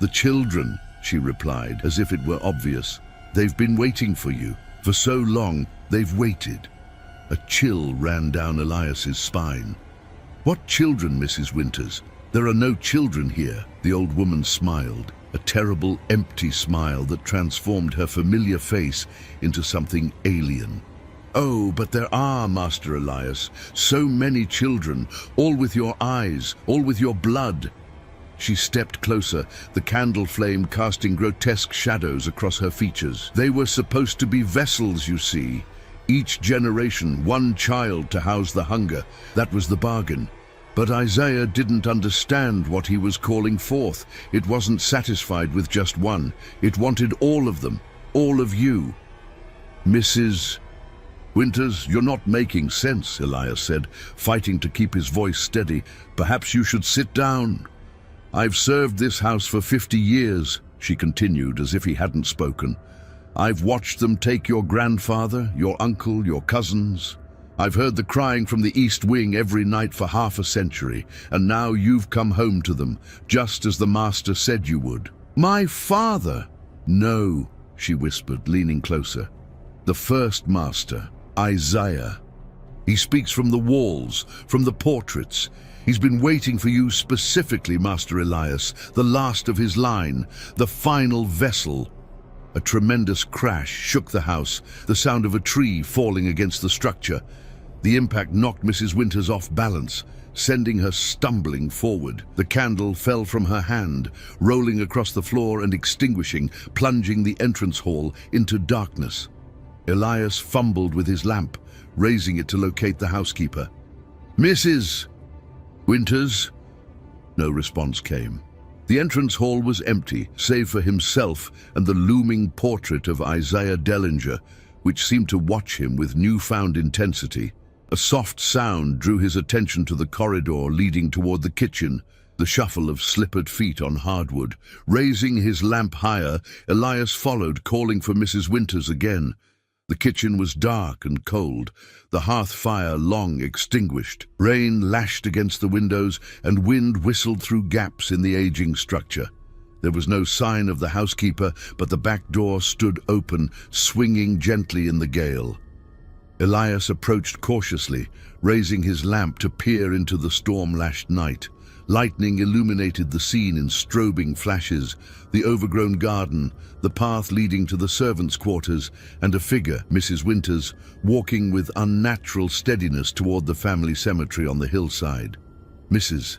"The children," she replied, as if it were obvious. "They've been waiting for you. For so long, they've waited." A chill ran down Elias's spine. "What children, Mrs. Winters? There are no children here." The old woman smiled, a terrible, empty smile that transformed her familiar face into something alien. "Oh, but there are, Master Elias. So many children, all with your eyes, all with your blood." She stepped closer, the candle flame casting grotesque shadows across her features. "They were supposed to be vessels, you see. Each generation, one child to house the hunger. That was the bargain. But Isaiah didn't understand what he was calling forth. It wasn't satisfied with just one. It wanted all of them, all of you." "Mrs. Winters, you're not making sense," Elias said, fighting to keep his voice steady. "Perhaps you should sit down." "I've served this house for 50 years, she continued as if he hadn't spoken. "I've watched them take your grandfather, your uncle, your cousins. I've heard the crying from the East Wing every night for half a century, and now you've come home to them, just as the Master said you would." "My father!" "No," she whispered, leaning closer. "The first Master, Isaiah. He speaks from the walls, from the portraits. He's been waiting for you specifically, Master Elias, the last of his line, the final vessel." A tremendous crash shook the house, the sound of a tree falling against the structure. The impact knocked Mrs. Winters off balance, sending her stumbling forward. The candle fell from her hand, rolling across the floor and extinguishing, plunging the entrance hall into darkness. Elias fumbled with his lamp, raising it to locate the housekeeper. "Mrs. Winters?" No response came. The entrance hall was empty, save for himself and the looming portrait of Isaiah Dellinger, which seemed to watch him with newfound intensity. A soft sound drew his attention to the corridor leading toward the kitchen, the shuffle of slippered feet on hardwood. Raising his lamp higher, Elias followed, calling for Mrs. Winters again. The kitchen was dark and cold, the hearth fire long extinguished. Rain lashed against the windows and wind whistled through gaps in the aging structure. There was no sign of the housekeeper, but the back door stood open, swinging gently in the gale. Elias approached cautiously, raising his lamp to peer into the storm-lashed night. Lightning illuminated the scene in strobing flashes, the overgrown garden, the path leading to the servants' quarters, and a figure, Mrs. Winters, walking with unnatural steadiness toward the family cemetery on the hillside. "Mrs.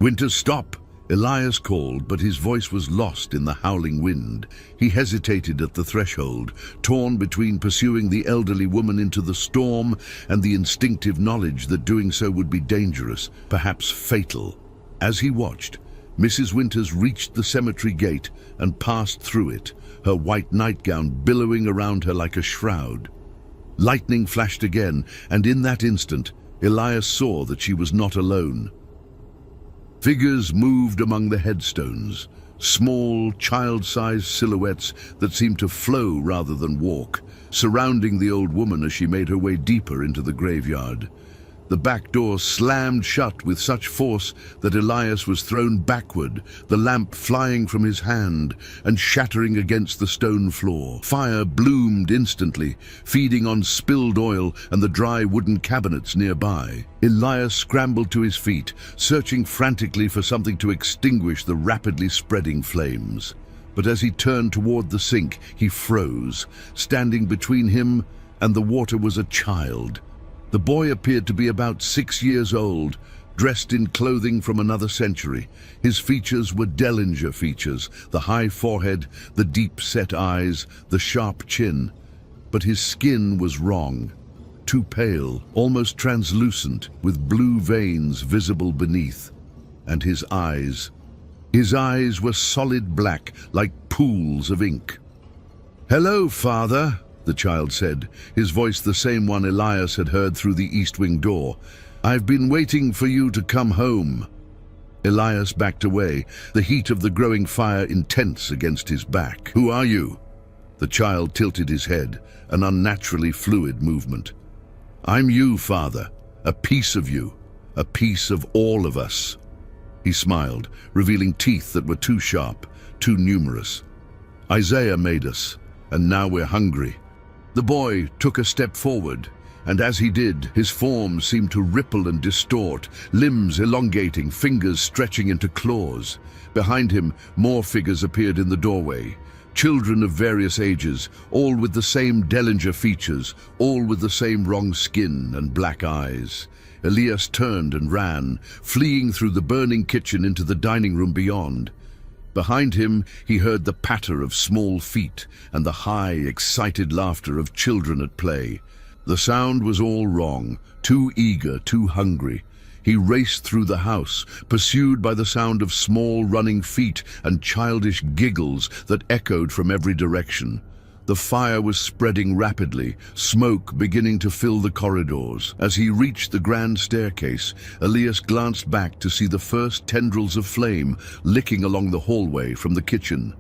Winters, stop!" Elias called, but his voice was lost in the howling wind. He hesitated at the threshold, torn between pursuing the elderly woman into the storm and the instinctive knowledge that doing so would be dangerous, perhaps fatal. As he watched, Mrs. Winters reached the cemetery gate and passed through it, her white nightgown billowing around her like a shroud. Lightning flashed again, and in that instant, Elias saw that she was not alone. Figures moved among the headstones, small, child-sized silhouettes that seemed to flow rather than walk, surrounding the old woman as she made her way deeper into the graveyard. The back door slammed shut with such force that Elias was thrown backward, the lamp flying from his hand and shattering against the stone floor. Fire bloomed instantly, feeding on spilled oil and the dry wooden cabinets nearby. Elias scrambled to his feet, searching frantically for something to extinguish the rapidly spreading flames. But as he turned toward the sink, he froze. Standing between him and the water was a child. The boy appeared to be about 6 years old, dressed in clothing from another century. His features were Dellinger features, the high forehead, the deep-set eyes, the sharp chin. But his skin was wrong. Too pale, almost translucent, with blue veins visible beneath. And his eyes were solid black, like pools of ink. "Hello, Father," the child said, his voice the same one Elias had heard through the East Wing door. "I've been waiting for you to come home." Elias backed away, the heat of the growing fire intense against his back. "Who are you?" The child tilted his head, an unnaturally fluid movement. "I'm you, Father, a piece of you. a piece of all of us. He smiled, revealing teeth that were too sharp, too numerous. Isaiah made us, and now we're hungry. The boy took a step forward, and as he did, his form seemed to ripple and distort, limbs elongating, fingers stretching into claws. Behind him, more figures appeared in the doorway. Children of various ages, all with the same Dellinger features, all with the same wrong skin and black eyes. Elias turned and ran, fleeing through the burning kitchen into the dining room beyond. Behind him, he heard the patter of small feet and the high, excited laughter of children at play. The sound was all wrong, too eager, too hungry. He raced through the house, pursued by the sound of small running feet and childish giggles that echoed from every direction. The fire was spreading rapidly, smoke beginning to fill the corridors. As he reached the grand staircase, Elias glanced back to see the first tendrils of flame licking along the hallway from the kitchen.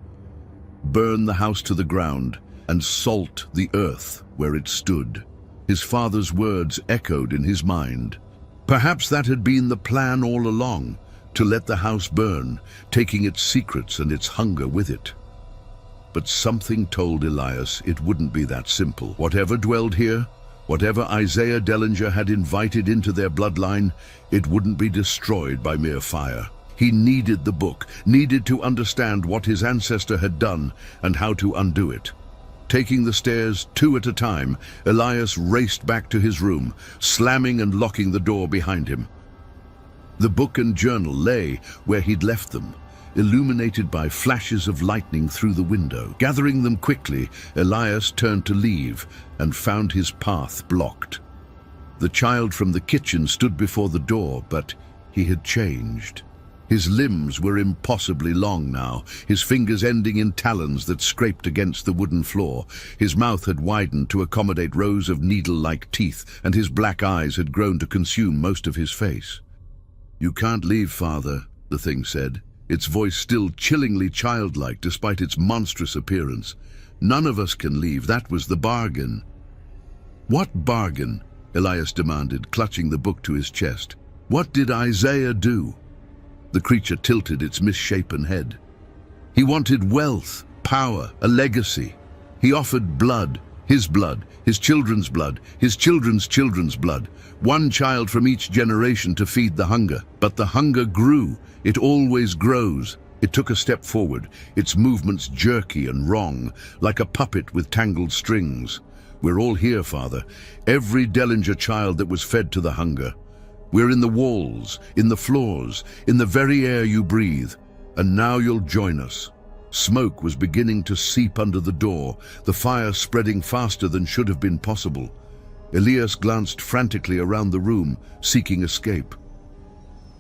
Burn the house to the ground and salt the earth where it stood. His father's words echoed in his mind. Perhaps that had been the plan all along, to let the house burn, taking its secrets and its hunger with it. But something told Elias it wouldn't be that simple. Whatever dwelled here, whatever Isaiah Dellinger had invited into their bloodline, it wouldn't be destroyed by mere fire. He needed the book, needed to understand what his ancestor had done and how to undo it. Taking the stairs two at a time, Elias raced back to his room, slamming and locking the door behind him. The book and journal lay where he'd left them, illuminated by flashes of lightning through the window. Gathering them quickly, Elias turned to leave and found his path blocked. The child from the kitchen stood before the door, but he had changed. His limbs were impossibly long now, his fingers ending in talons that scraped against the wooden floor. His mouth had widened to accommodate rows of needle-like teeth, and his black eyes had grown to consume most of his face. "You can't leave, Father," the thing said, its voice still chillingly childlike despite its monstrous appearance. "None of us can leave. That was the bargain." "What bargain?" Elias demanded, clutching the book to his chest. "What did Isaiah do?" The creature tilted its misshapen head. "He wanted wealth, power, a legacy. He offered blood, his children's blood, his children's children's blood, one child from each generation to feed the hunger. But the hunger grew. It always grows." It took a step forward, its movements jerky and wrong, like a puppet with tangled strings. "We're all here, Father. Every Dellinger child that was fed to the hunger. We're in the walls, in the floors, in the very air you breathe. And now you'll join us." Smoke was beginning to seep under the door, the fire spreading faster than should have been possible. Elias glanced frantically around the room, seeking escape.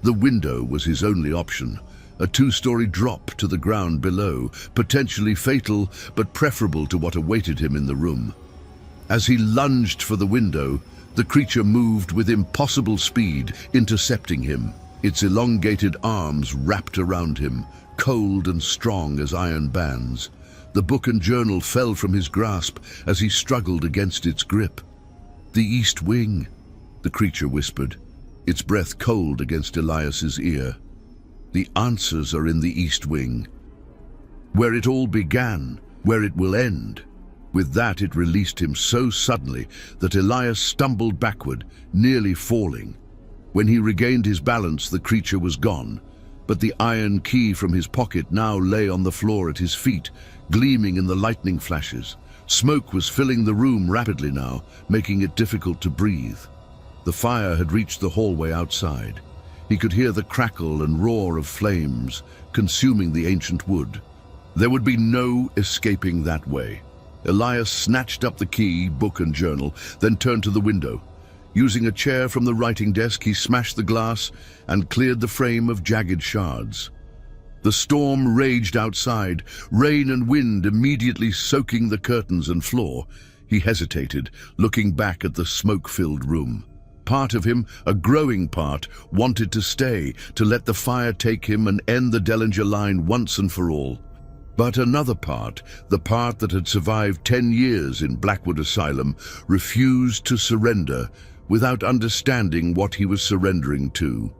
The window was his only option, a two-story drop to the ground below, potentially fatal, but preferable to what awaited him in the room. As he lunged for the window, the creature moved with impossible speed, intercepting him, its elongated arms wrapped around him, cold and strong as iron bands. The book and journal fell from his grasp as he struggled against its grip. "The East Wing," the creature whispered, its breath cold against Elias's ear. "The answers are in the East Wing. Where it all began, where it will end." With that, it released him so suddenly that Elias stumbled backward, nearly falling. When he regained his balance, the creature was gone, but the iron key from his pocket now lay on the floor at his feet, gleaming in the lightning flashes. Smoke was filling the room rapidly now, making it difficult to breathe. The fire had reached the hallway outside. He could hear the crackle and roar of flames, consuming the ancient wood. There would be no escaping that way. Elias snatched up the key, book and journal, then turned to the window. Using a chair from the writing desk, he smashed the glass and cleared the frame of jagged shards. The storm raged outside, rain and wind immediately soaking the curtains and floor. He hesitated, looking back at the smoke-filled room. Part of him, a growing part, wanted to stay, to let the fire take him and end the Dellinger line once and for all. But another part, the part that had survived 10 years in Blackwood Asylum, refused to surrender without understanding what he was surrendering to.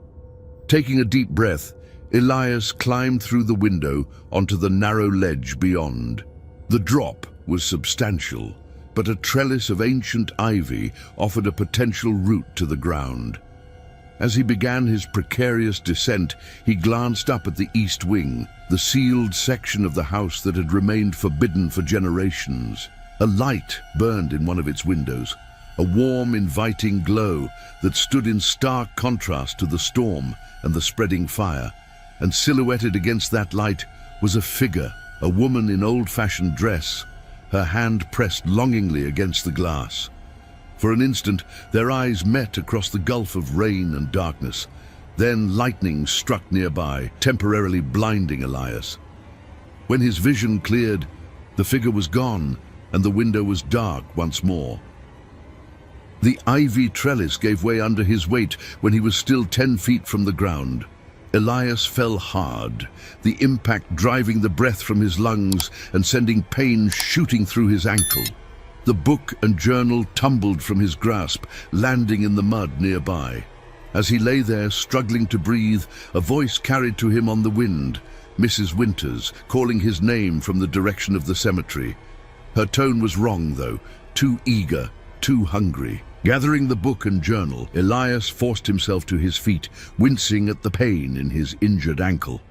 Taking a deep breath, Elias climbed through the window onto the narrow ledge beyond. The drop was substantial, but a trellis of ancient ivy offered a potential route to the ground. As he began his precarious descent, he glanced up at the east wing, the sealed section of the house that had remained forbidden for generations. A light burned in one of its windows, a warm, inviting glow that stood in stark contrast to the storm and the spreading fire. And silhouetted against that light was a figure, a woman in old-fashioned dress, her hand pressed longingly against the glass. For an instant, their eyes met across the gulf of rain and darkness. Then lightning struck nearby, temporarily blinding Elias. When his vision cleared, the figure was gone, and the window was dark once more. The ivy trellis gave way under his weight when he was still 10 feet from the ground. Elias fell hard, the impact driving the breath from his lungs and sending pain shooting through his ankle. The book and journal tumbled from his grasp, landing in the mud nearby. As he lay there, struggling to breathe, a voice carried to him on the wind, Mrs. Winters, calling his name from the direction of the cemetery. Her tone was wrong, though, too eager, too hungry. Gathering the book and journal, Elias forced himself to his feet, wincing at the pain in his injured ankle.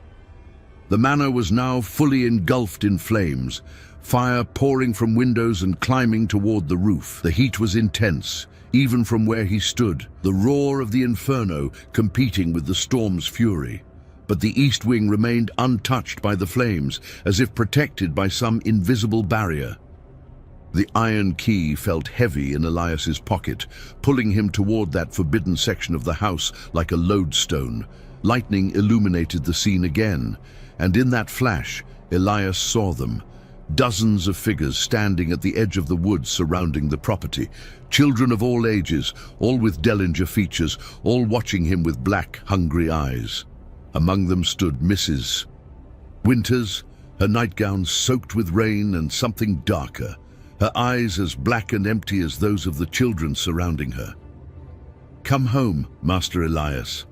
The manor was now fully engulfed in flames, fire pouring from windows and climbing toward the roof. The heat was intense, even from where he stood, the roar of the inferno competing with the storm's fury. But the east wing remained untouched by the flames, as if protected by some invisible barrier. The iron key felt heavy in Elias's pocket, pulling him toward that forbidden section of the house like a lodestone. Lightning illuminated the scene again, and in that flash, Elias saw them. Dozens of figures standing at the edge of the woods surrounding the property. Children of all ages, all with Dellinger features, all watching him with black, hungry eyes. Among them stood Mrs. Winters, her nightgown soaked with rain and something darker, her eyes as black and empty as those of the children surrounding her. "Come home, Master Elias."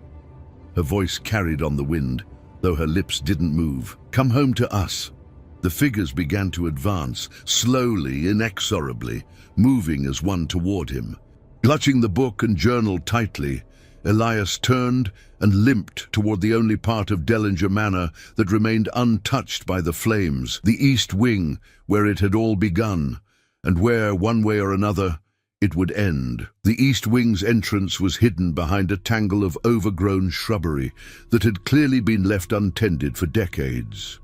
Her voice carried on the wind, though her lips didn't move. "Come home to us." The figures began to advance, slowly, inexorably, moving as one toward him. Clutching the book and journal tightly, Elias turned and limped toward the only part of Dellinger Manor that remained untouched by the flames, the east wing, where it had all begun, and where, one way or another, it would end. The east wing's entrance was hidden behind a tangle of overgrown shrubbery that had clearly been left untended for decades.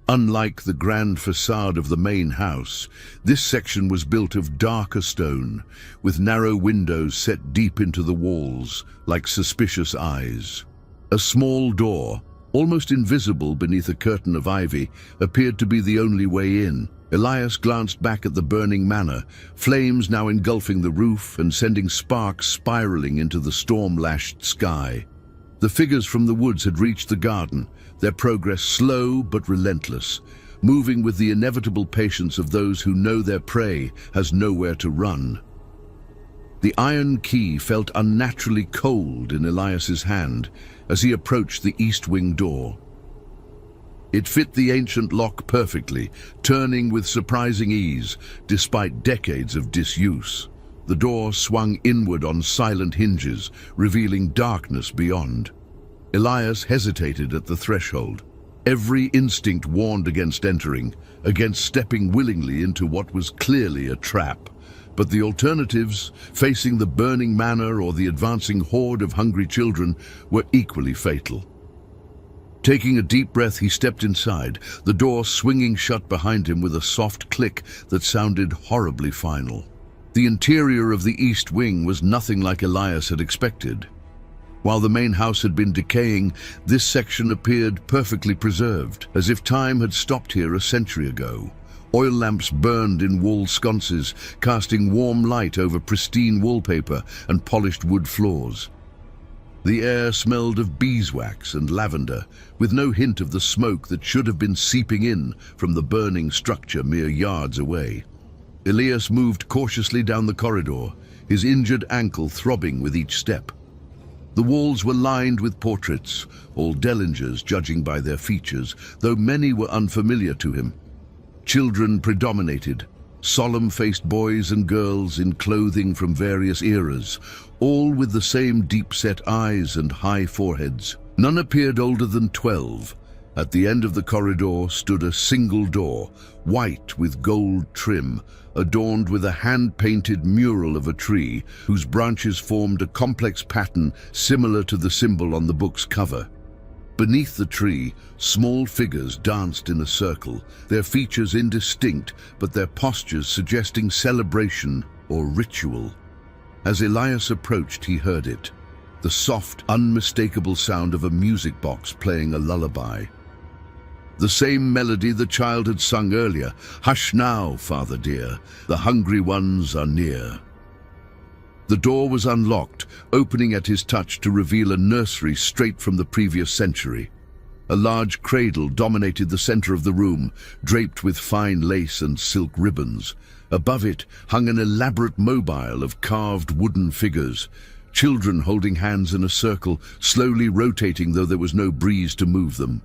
Unlike the grand facade of the main house, this section was built of darker stone, with narrow windows set deep into the walls, like suspicious eyes. A small door, almost invisible beneath a curtain of ivy, appeared to be the only way in. Elias glanced back at the burning manor, flames now engulfing the roof and sending sparks spiraling into the storm-lashed sky. The figures from the woods had reached the garden, their progress slow but relentless, moving with the inevitable patience of those who know their prey has nowhere to run. The iron key felt unnaturally cold in Elias's hand as he approached the east wing door. It fit the ancient lock perfectly, turning with surprising ease, despite decades of disuse. The door swung inward on silent hinges, revealing darkness beyond. Elias hesitated at the threshold. Every instinct warned against entering, against stepping willingly into what was clearly a trap. But the alternatives, facing the burning manor or the advancing horde of hungry children, were equally fatal. Taking a deep breath, he stepped inside, the door swinging shut behind him with a soft click that sounded horribly final. The interior of the east wing was nothing like Elias had expected. While the main house had been decaying, this section appeared perfectly preserved, as if time had stopped here a century ago. Oil lamps burned in wall sconces, casting warm light over pristine wallpaper and polished wood floors. The air smelled of beeswax and lavender, with no hint of the smoke that should have been seeping in from the burning structure mere yards away. Elias moved cautiously down the corridor, his injured ankle throbbing with each step. The walls were lined with portraits, all Dellingers judging by their features, though many were unfamiliar to him. Children predominated, solemn-faced boys and girls in clothing from various eras, all with the same deep-set eyes and high foreheads. None appeared older than 12. At the end of the corridor stood a single door, white with gold trim, adorned with a hand-painted mural of a tree whose branches formed a complex pattern similar to the symbol on the book's cover. Beneath the tree, small figures danced in a circle, their features indistinct, but their postures suggesting celebration or ritual. As Elias approached, he heard it, the soft, unmistakable sound of a music box playing a lullaby. The same melody the child had sung earlier. "Hush now, father dear, the hungry ones are near." The door was unlocked, opening at his touch to reveal a nursery straight from the previous century. A large cradle dominated the center of the room, draped with fine lace and silk ribbons. Above it hung an elaborate mobile of carved wooden figures, children holding hands in a circle, slowly rotating though there was no breeze to move them.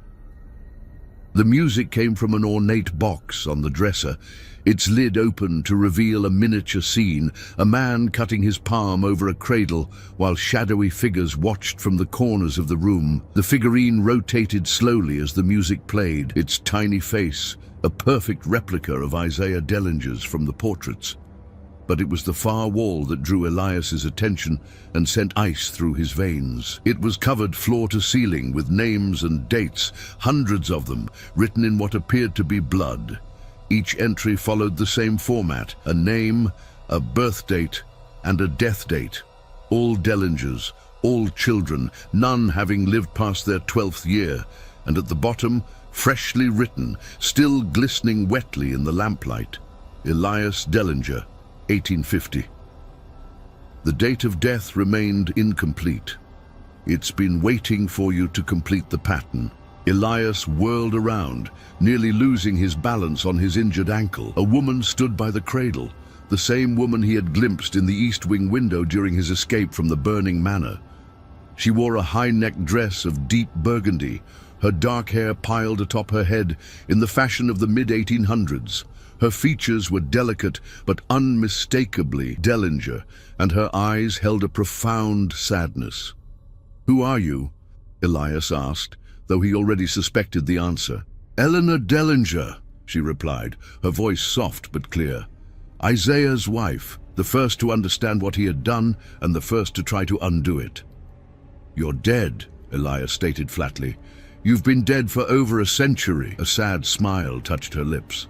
The music came from an ornate box on the dresser, its lid open to reveal a miniature scene, a man cutting his palm over a cradle while shadowy figures watched from the corners of the room. The figurine rotated slowly as the music played, its tiny face a perfect replica of Isaiah Dellinger's from the portraits. But it was the far wall that drew Elias's attention and sent ice through his veins. It was covered floor to ceiling with names and dates, hundreds of them, written in what appeared to be blood. Each entry followed the same format, a name, a birth date, and a death date. All Dellingers, all children, none having lived past their 12th year, and at the bottom, freshly written, still glistening wetly in the lamplight, Elias Dellinger, 1850. The date of death remained incomplete. "It's been waiting for you to complete the pattern." Elias whirled around, nearly losing his balance on his injured ankle. A woman stood by the cradle, the same woman he had glimpsed in the east wing window during his escape from the burning manor. She wore a high-necked dress of deep burgundy, her dark hair piled atop her head in the fashion of the mid-1800s. Her features were delicate but unmistakably Dellinger, and her eyes held a profound sadness. "Who are you?" Elias asked, though he already suspected the answer. "Eleanor Dellinger," she replied, her voice soft but clear. "Isaiah's wife, the first to understand what he had done and the first to try to undo it." "You're dead," Elias stated flatly. "You've been dead for over a century." A sad smile touched her lips.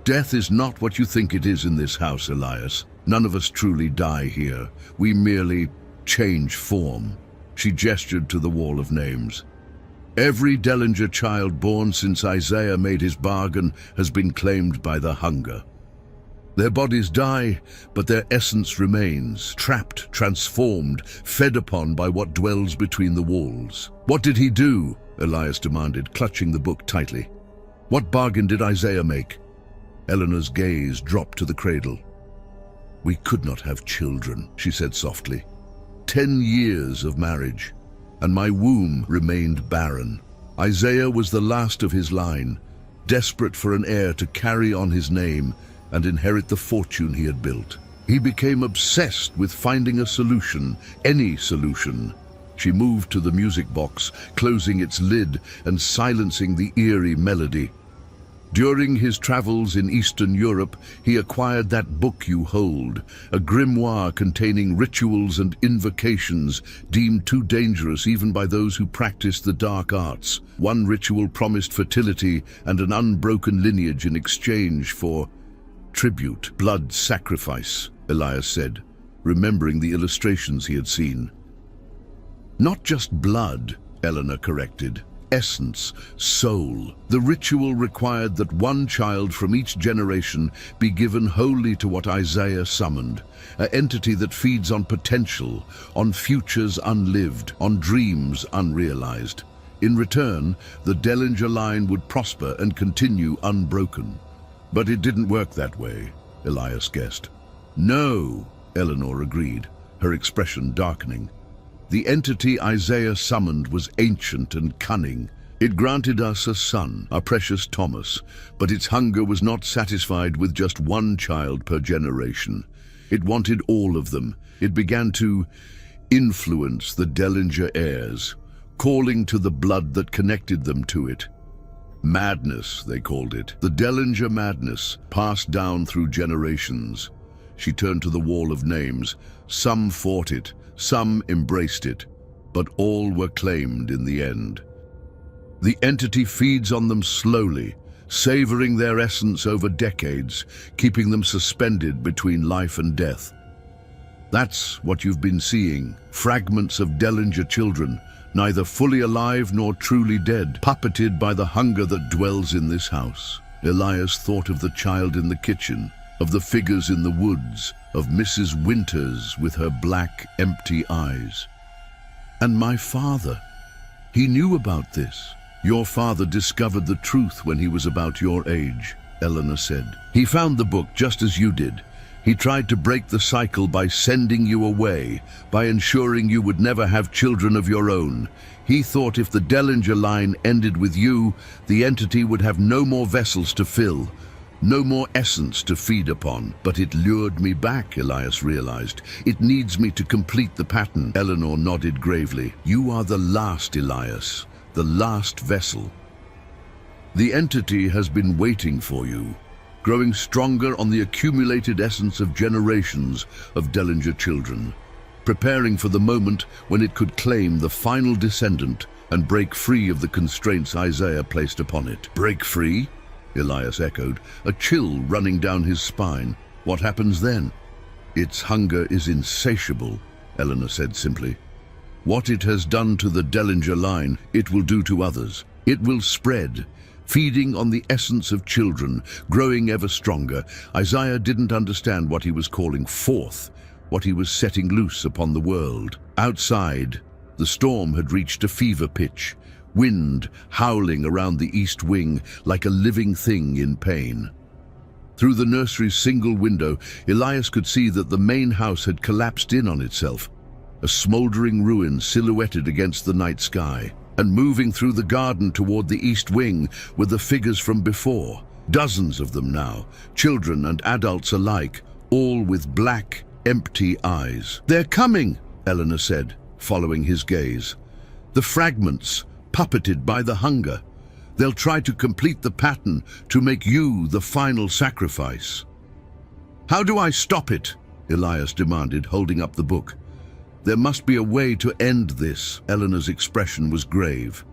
"Death is not what you think it is in this house, Elias. None of us truly die here. We merely change form." She gestured to the wall of names. "Every Dellinger child born since Isaiah made his bargain has been claimed by the hunger. Their bodies die, but their essence remains, trapped, transformed, fed upon by what dwells between the walls." "What did he do?" Elias demanded, clutching the book tightly. "What bargain did Isaiah make?" Eleanor's gaze dropped to the cradle. "We could not have children," she said softly. 10 years of marriage, and my womb remained barren. Isaiah was the last of his line, desperate for an heir to carry on his name and inherit the fortune he had built. He became obsessed with finding a solution, any solution." She moved to the music box, closing its lid and silencing the eerie melody. "During his travels in Eastern Europe, he acquired that book you hold, a grimoire containing rituals and invocations deemed too dangerous even by those who practiced the dark arts. One ritual promised fertility and an unbroken lineage in exchange for tribute, blood sacrifice," Elias said, remembering the illustrations he had seen. "Not just blood," Eleanor corrected. "Essence, soul." The ritual required that one child from each generation be given wholly to what Isaiah summoned, an entity that feeds on potential, on futures unlived, on dreams unrealized. In return, the Dellinger line would prosper and continue unbroken. But it didn't work that way, Elias guessed. "No," Eleanor agreed, her expression darkening. The entity Isaiah summoned was ancient and cunning. It granted us a son, our precious Thomas, but its hunger was not satisfied with just one child per generation. It wanted all of them. It began to influence the Dellinger heirs, calling to the blood that connected them to it. Madness, they called it. The Dellinger madness, passed down through generations. She turned to the wall of names. Some fought it, some embraced it, but all were claimed in the end. The entity feeds on them slowly, savoring their essence over decades, keeping them suspended between life and death. That's what you've been seeing, fragments of Dellinger children, neither fully alive nor truly dead, puppeted by the hunger that dwells in this house. Elias thought of the child in the kitchen, of the figures in the woods, of Mrs. Winters with her black, empty eyes. And my father, he knew about this. Your father discovered the truth when he was about your age, Eleanor said. He found the book just as you did. He tried to break the cycle by sending you away, by ensuring you would never have children of your own. He thought if the Dellinger line ended with you, the entity would have no more vessels to fill, no more essence to feed upon. But it lured me back, Elias realized. It needs me to complete the pattern. Eleanor nodded gravely. You are the last, Elias, the last vessel. The entity has been waiting for you, growing stronger on the accumulated essence of generations of Dellinger children, preparing for the moment when it could claim the final descendant and break free of the constraints Isaiah placed upon it. Break free? Elias echoed, a chill running down his spine. What happens then? Its hunger is insatiable, Eleanor said simply. What it has done to the Dellinger line, it will do to others. It will spread, feeding on the essence of children, growing ever stronger. Isaiah didn't understand what he was calling forth, what he was setting loose upon the world. Outside, the storm had reached a fever pitch, wind howling around the east wing like a living thing in pain. Through the nursery's single window, Elias could see that the main house had collapsed in on itself, a smoldering ruin silhouetted against the night sky. And moving through the garden toward the east wing were the figures from before, dozens of them now, children and adults alike, all with black, empty eyes. They're coming, Eleanor said, following his gaze. The fragments, puppeted by the hunger. They'll try to complete the pattern, to make you the final sacrifice. How do I stop it? Elias demanded, holding up the book. There must be a way to end this. Eleanor's expression was grave.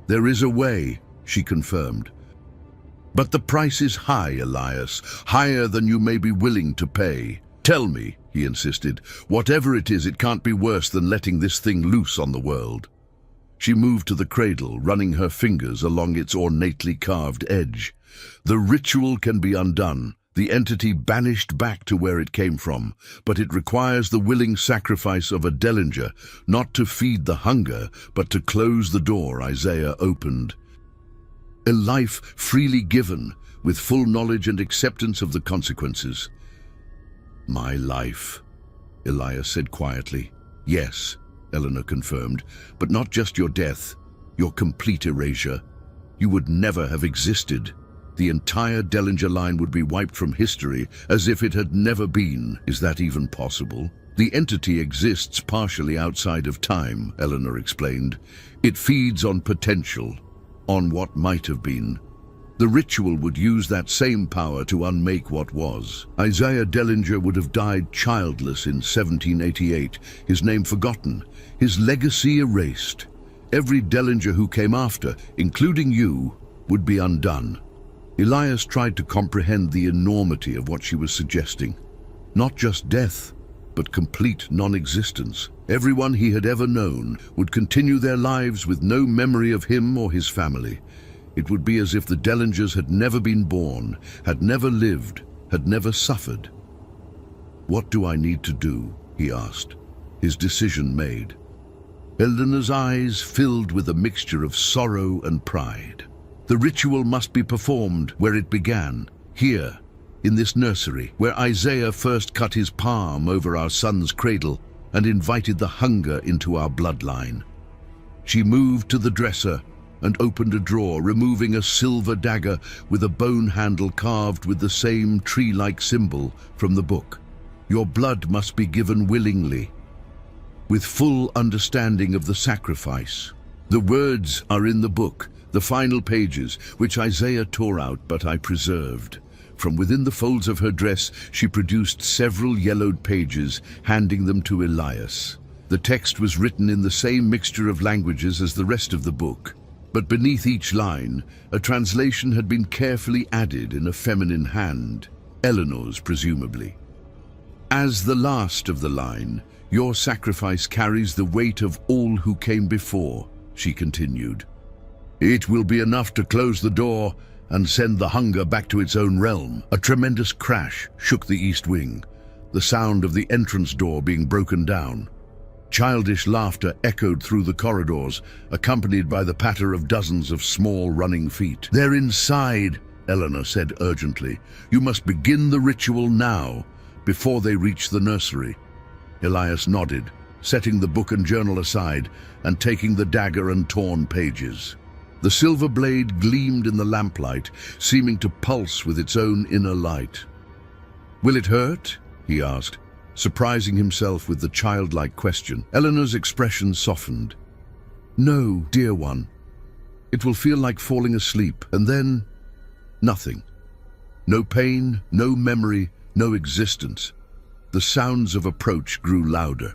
There is a way, she confirmed. But the price is high, Elias, higher than you may be willing to pay. Tell me, he insisted, whatever it is, it can't be worse than letting this thing loose on the world. She moved to the cradle, running her fingers along its ornately carved edge. The ritual can be undone, the entity banished back to where it came from, but it requires the willing sacrifice of a Dellinger, not to feed the hunger, but to close the door Isaiah opened. A life freely given, with full knowledge and acceptance of the consequences. My life, Elias said quietly. Yes, Eleanor confirmed, but not just your death, your complete erasure. You would never have existed. The entire Dellinger line would be wiped from history as if it had never been. Is that even possible? The entity exists partially outside of time, Eleanor explained. It feeds on potential, on what might have been. The ritual would use that same power to unmake what was. Isaiah Dellinger would have died childless in 1788, his name forgotten, his legacy erased. Every Dellinger who came after, including you, would be undone. Elias tried to comprehend the enormity of what she was suggesting. Not just death, but complete non-existence. Everyone he had ever known would continue their lives with no memory of him or his family. It would be as if the Dellingers had never been born, had never lived, had never suffered. What do I need to do? He asked, his decision made. Eleanor's eyes filled with a mixture of sorrow and pride. The ritual must be performed where it began, here, in this nursery, where Isaiah first cut his palm over our son's cradle and invited the hunger into our bloodline. She moved to the dresser and opened a drawer, removing a silver dagger with a bone handle carved with the same tree-like symbol from the book. Your blood must be given willingly, with full understanding of the sacrifice. The words are in the book, the final pages, which Isaiah tore out, but I preserved. From within the folds of her dress, she produced several yellowed pages, handing them to Elias. The text was written in the same mixture of languages as the rest of the book, but beneath each line, a translation had been carefully added in a feminine hand, Eleanor's presumably. As the last of the line, your sacrifice carries the weight of all who came before, she continued. It will be enough to close the door and send the hunger back to its own realm. A tremendous crash shook the east wing, the sound of the entrance door being broken down. Childish laughter echoed through the corridors, accompanied by the patter of dozens of small running feet. "They're inside," Eleanor said urgently. "You must begin the ritual now, before they reach the nursery." Elias nodded, setting the book and journal aside and taking the dagger and torn pages. The silver blade gleamed in the lamplight, seeming to pulse with its own inner light. "Will it hurt?" he asked, surprising himself with the childlike question. Eleanor's expression softened. "No, dear one. It will feel like falling asleep, and then nothing. No pain, no memory, no existence." The sounds of approach grew louder.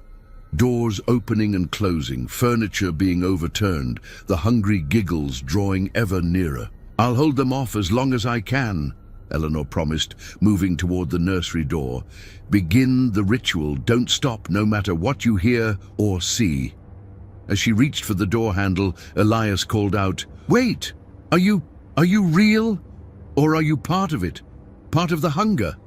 Doors opening and closing, furniture being overturned, the hungry giggles drawing ever nearer. "I'll hold them off as long as I can," Eleanor promised, moving toward the nursery door. "Begin the ritual. Don't stop, no matter what you hear or see." As she reached for the door handle, Elias called out, "Wait! Are you real? Or are you part of it? Part of the hunger?"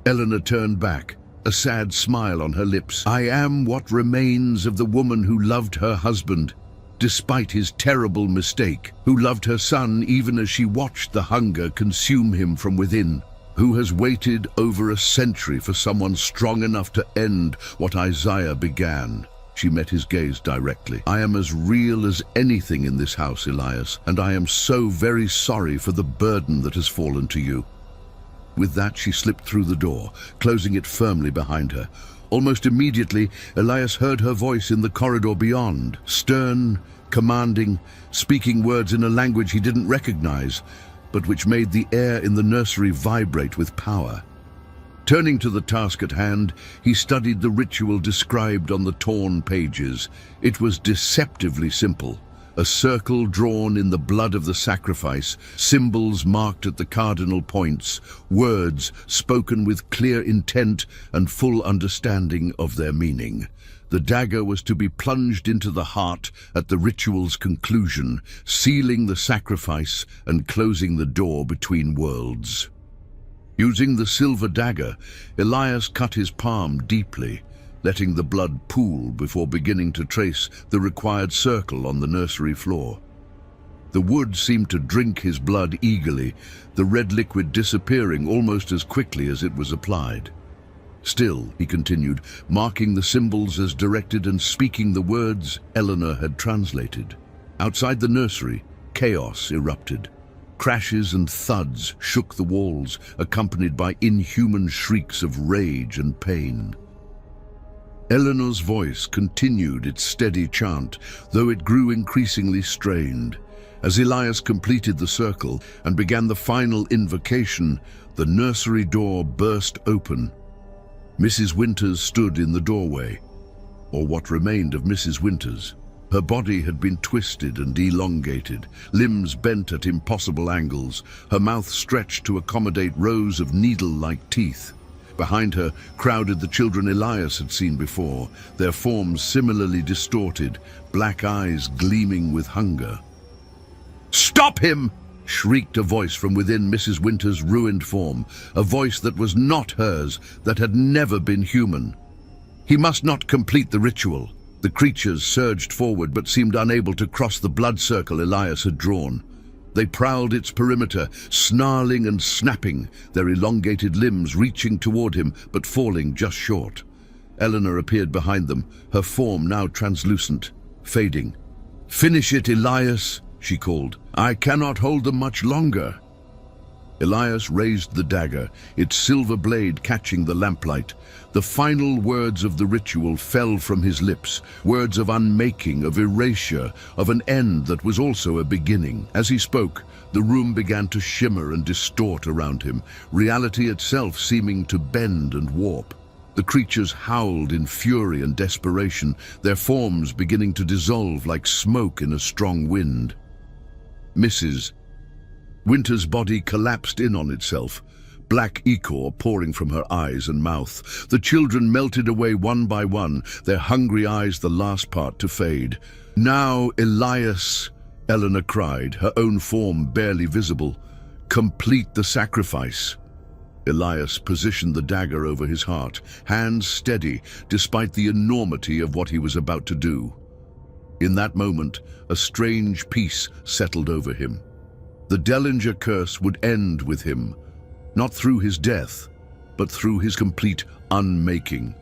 Eleanor turned back, a sad smile on her lips. "I am what remains of the woman who loved her husband, despite his terrible mistake, who loved her son even as she watched the hunger consume him from within, who has waited over a century for someone strong enough to end what Isaiah began." She met his gaze directly. "I am as real as anything in this house, Elias, and I am so very sorry for the burden that has fallen to you." With that, she slipped through the door, closing it firmly behind her. Almost immediately, Elias heard her voice in the corridor beyond, stern, commanding, speaking words in a language he didn't recognize, but which made the air in the nursery vibrate with power. Turning to the task at hand, he studied the ritual described on the torn pages. It was deceptively simple. A circle drawn in the blood of the sacrifice, symbols marked at the cardinal points, words spoken with clear intent and full understanding of their meaning. The dagger was to be plunged into the heart at the ritual's conclusion, sealing the sacrifice and closing the door between worlds. Using the silver dagger, Elias cut his palm deeply, letting the blood pool before beginning to trace the required circle on the nursery floor. The wood seemed to drink his blood eagerly, the red liquid disappearing almost as quickly as it was applied. "Still," he continued, marking the symbols as directed and speaking the words Eleanor had translated. Outside the nursery, chaos erupted. Crashes and thuds shook the walls, accompanied by inhuman shrieks of rage and pain. Eleanor's voice continued its steady chant, though it grew increasingly strained. As Elias completed the circle and began the final invocation, the nursery door burst open. Mrs. Winters stood in the doorway, or what remained of Mrs. Winters. Her body had been twisted and elongated, limbs bent at impossible angles, her mouth stretched to accommodate rows of needle-like teeth. Behind her crowded the children Elias had seen before, their forms similarly distorted, black eyes gleaming with hunger. "Stop him!" shrieked a voice from within Mrs. Winter's ruined form, a voice that was not hers, that had never been human. "He must not complete the ritual." The creatures surged forward but seemed unable to cross the blood circle Elias had drawn. They prowled its perimeter, snarling and snapping, their elongated limbs reaching toward him but falling just short. Eleanor appeared behind them, her form now translucent, fading. "Finish it, Elias," she called. "I cannot hold them much longer." Elias raised the dagger, its silver blade catching the lamplight. The final words of the ritual fell from his lips, words of unmaking, of erasure, of an end that was also a beginning. As he spoke, the room began to shimmer and distort around him, reality itself seeming to bend and warp. The creatures howled in fury and desperation, their forms beginning to dissolve like smoke in a strong wind. Mrs. Winter's body collapsed in on itself, black ichor pouring from her eyes and mouth. The children melted away one by one, their hungry eyes the last part to fade. "Now, Elias," Eleanor cried, her own form barely visible. "Complete the sacrifice." Elias positioned the dagger over his heart, hands steady despite the enormity of what he was about to do. In that moment, a strange peace settled over him. The Dellinger curse would end with him, not through his death, but through his complete unmaking.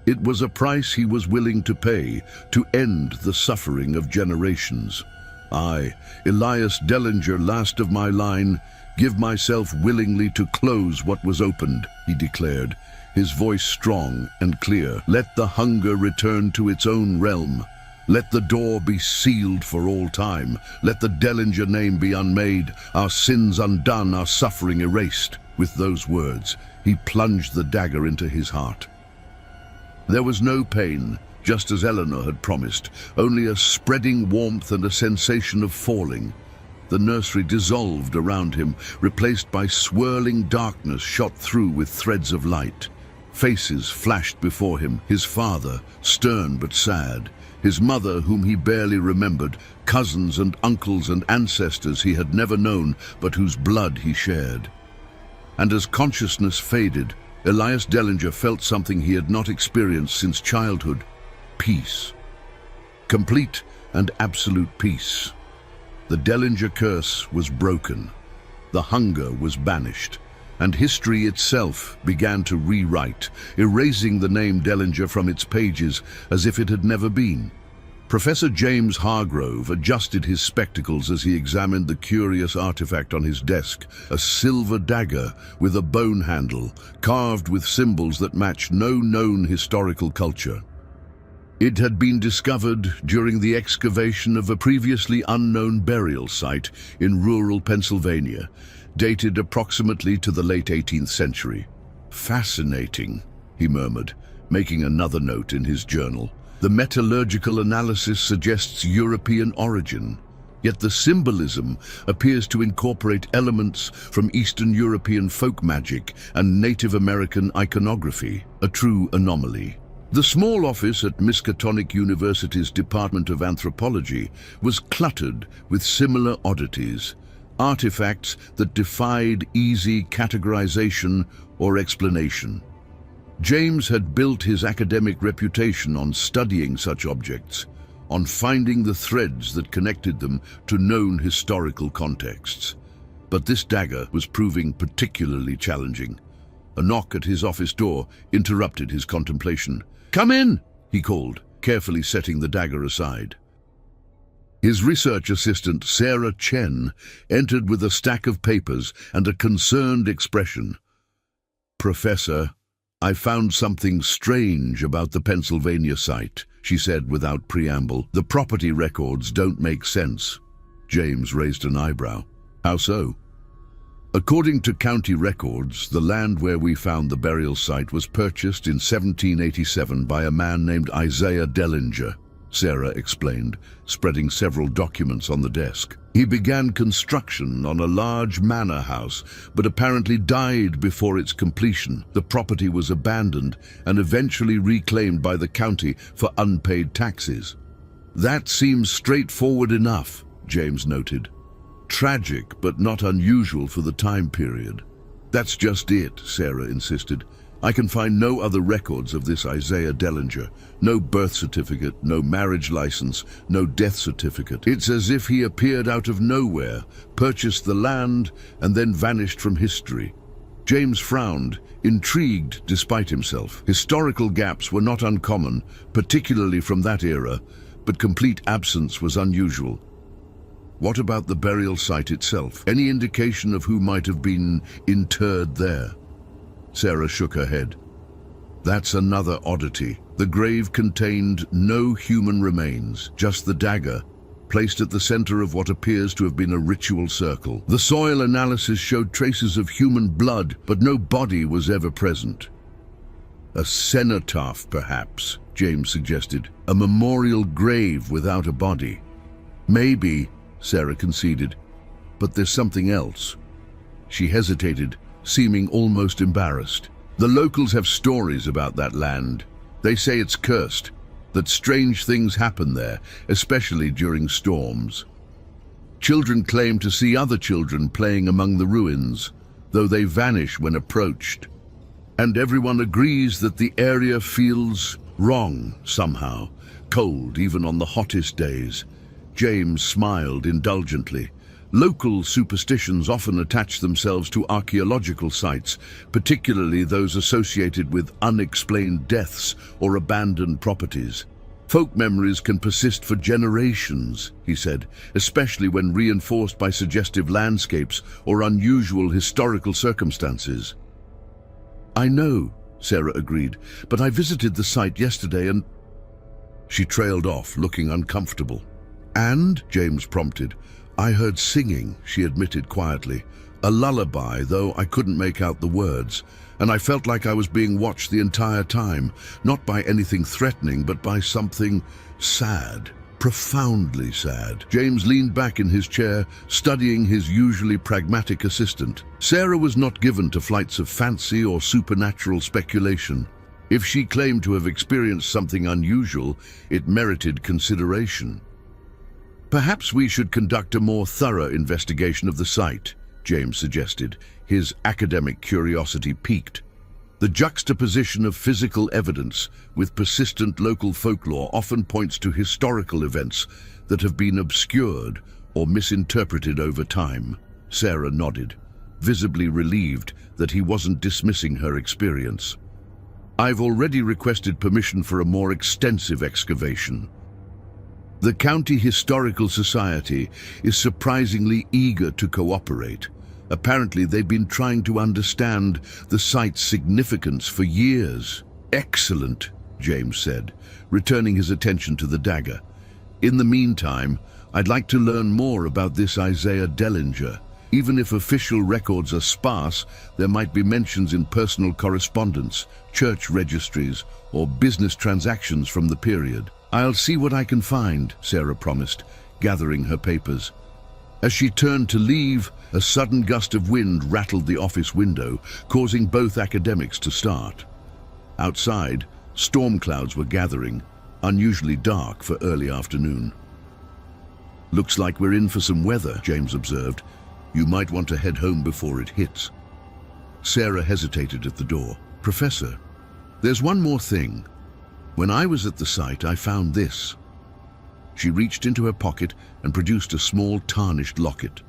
It was a price he was willing to pay to end the suffering of generations. I, Elias Dellinger, last of my line, give myself willingly to close what was opened, he declared, his voice strong and clear. Let the hunger return to its own realm. Let the door be sealed for all time. Let the Dellinger name be unmade, our sins undone, our suffering erased. With those words, he plunged the dagger into his heart. There was no pain, just as Eleanor had promised, only a spreading warmth and a sensation of falling. The nursery dissolved around him, replaced by swirling darkness shot through with threads of light. Faces flashed before him, his father, stern but sad, his mother, whom he barely remembered, cousins and uncles and ancestors he had never known, but whose blood he shared. And as consciousness faded, Elias Dellinger felt something he had not experienced since childhood: peace. Complete and absolute peace. The Dellinger curse was broken. The hunger was banished. And history itself began to rewrite, erasing the name Dellinger from its pages as if it had never been. Professor James Hargrove adjusted his spectacles as he examined the curious artifact on his desk, a silver dagger with a bone handle, carved with symbols that matched no known historical culture. It had been discovered during the excavation of a previously unknown burial site in rural Pennsylvania, dated approximately to the late 18th century. "Fascinating," he murmured, making another note in his journal. "The metallurgical analysis suggests European origin, yet the symbolism appears to incorporate elements from Eastern European folk magic and Native American iconography, a true anomaly." The small office at Miskatonic University's Department of Anthropology was cluttered with similar oddities, artifacts that defied easy categorization or explanation. James had built his academic reputation on studying such objects, on finding the threads that connected them to known historical contexts. But this dagger was proving particularly challenging. A knock at his office door interrupted his contemplation. "Come in," he called, carefully setting the dagger aside. His research assistant, Sarah Chen, entered with a stack of papers and a concerned expression. "Professor, I found something strange about the Pennsylvania site," she said without preamble. "The property records don't make sense." James raised an eyebrow. "How so?" "According to county records, the land where we found the burial site was purchased in 1787 by a man named Isaiah Dellinger," Sarah explained, spreading several documents on the desk. "He began construction on a large manor house, but apparently died before its completion. The property was abandoned and eventually reclaimed by the county for unpaid taxes." "That seems straightforward enough," James noted. "Tragic, but not unusual for the time period." "That's just it," Sarah insisted. I can find no other records of this Isaiah Dellinger. No birth certificate, no marriage license, no death certificate. It's as if he appeared out of nowhere, purchased the land, and then vanished from history. James frowned, intrigued despite himself. Historical gaps were not uncommon, particularly from that era, but complete absence was unusual. What about the burial site itself? Any indication of who might have been interred there? Sarah shook her head. That's another oddity. The grave contained no human remains, just the dagger, placed at the center of what appears to have been a ritual circle. The soil analysis showed traces of human blood, but no body was ever present. A cenotaph, perhaps, James suggested. A memorial grave without a body. Maybe, Sarah conceded, but there's something else. She hesitated, seeming almost embarrassed. The locals have stories about that land. They say it's cursed, that strange things happen there, especially during storms. Children claim to see other children playing among the ruins, though they vanish when approached. And everyone agrees that the area feels wrong somehow, cold even on the hottest days. James smiled indulgently. Local superstitions often attach themselves to archaeological sites, particularly those associated with unexplained deaths or abandoned properties. Folk memories can persist for generations, he said, especially when reinforced by suggestive landscapes or unusual historical circumstances. I know, Sarah agreed, but I visited the site yesterday and... She trailed off, looking uncomfortable. And, James prompted, I heard singing, she admitted quietly. A lullaby, though I couldn't make out the words, and I felt like I was being watched the entire time, not by anything threatening, but by something sad, profoundly sad. James leaned back in his chair, studying his usually pragmatic assistant. Sarah was not given to flights of fancy or supernatural speculation. If she claimed to have experienced something unusual, it merited consideration. Perhaps we should conduct a more thorough investigation of the site, James suggested, his academic curiosity piqued. The juxtaposition of physical evidence with persistent local folklore often points to historical events that have been obscured or misinterpreted over time. Sarah nodded, visibly relieved that he wasn't dismissing her experience. I've already requested permission for a more extensive excavation. The County Historical Society is surprisingly eager to cooperate. Apparently, they've been trying to understand the site's significance for years. Excellent, James said, returning his attention to the dagger. In the meantime, I'd like to learn more about this Isaiah Dellinger. Even if official records are sparse, there might be mentions in personal correspondence, church registries, or business transactions from the period. I'll see what I can find, Sarah promised, gathering her papers. As she turned to leave, a sudden gust of wind rattled the office window, causing both academics to start. Outside, storm clouds were gathering, unusually dark for early afternoon. Looks like we're in for some weather, James observed. You might want to head home before it hits. Sarah hesitated at the door. Professor, there's one more thing. When I was at the site, I found this. She reached into her pocket and produced a small tarnished locket.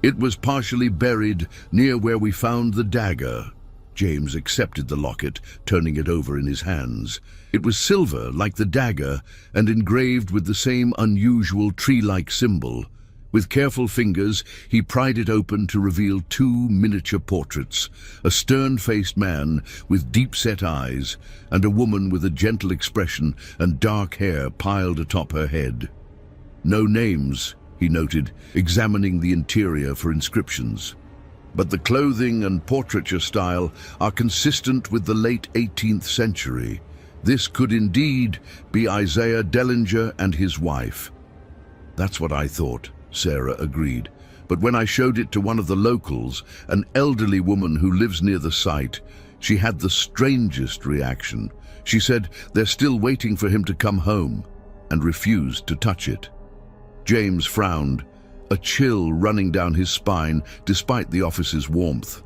It was partially buried near where we found the dagger. James accepted the locket, turning it over in his hands. It was silver, like the dagger, and engraved with the same unusual tree-like symbol. With careful fingers, he pried it open to reveal two miniature portraits, a stern-faced man with deep-set eyes, and a woman with a gentle expression and dark hair piled atop her head. No names, he noted, examining the interior for inscriptions. But the clothing and portraiture style are consistent with the late 18th century. This could indeed be Isaiah Dellinger and his wife. That's what I thought, Sarah agreed. But when I showed it to one of the locals, an elderly woman who lives near the site, she had the strangest reaction. She said they're still waiting for him to come home, and refused to touch it. James frowned, a chill running down his spine despite the office's warmth.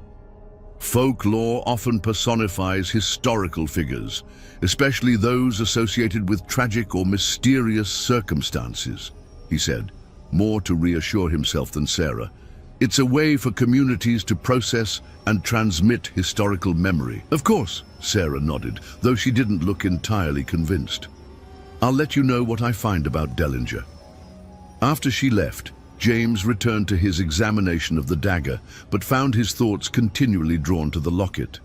Folklore often personifies historical figures, especially those associated with tragic or mysterious circumstances, he said, more to reassure himself than Sarah. It's a way for communities to process and transmit historical memory. Of course, Sarah nodded, though she didn't look entirely convinced. I'll let you know what I find about Dellinger. After she left, James returned to his examination of the dagger, but found his thoughts continually drawn to the locket.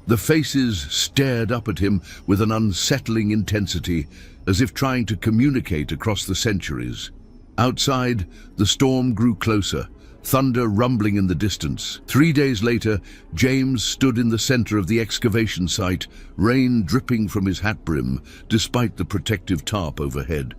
The faces stared up at him with an unsettling intensity, as if trying to communicate across the centuries. Outside, the storm grew closer, thunder rumbling in the distance. 3 days later, James stood in the center of the excavation site, rain dripping from his hat brim, despite the protective tarp overhead.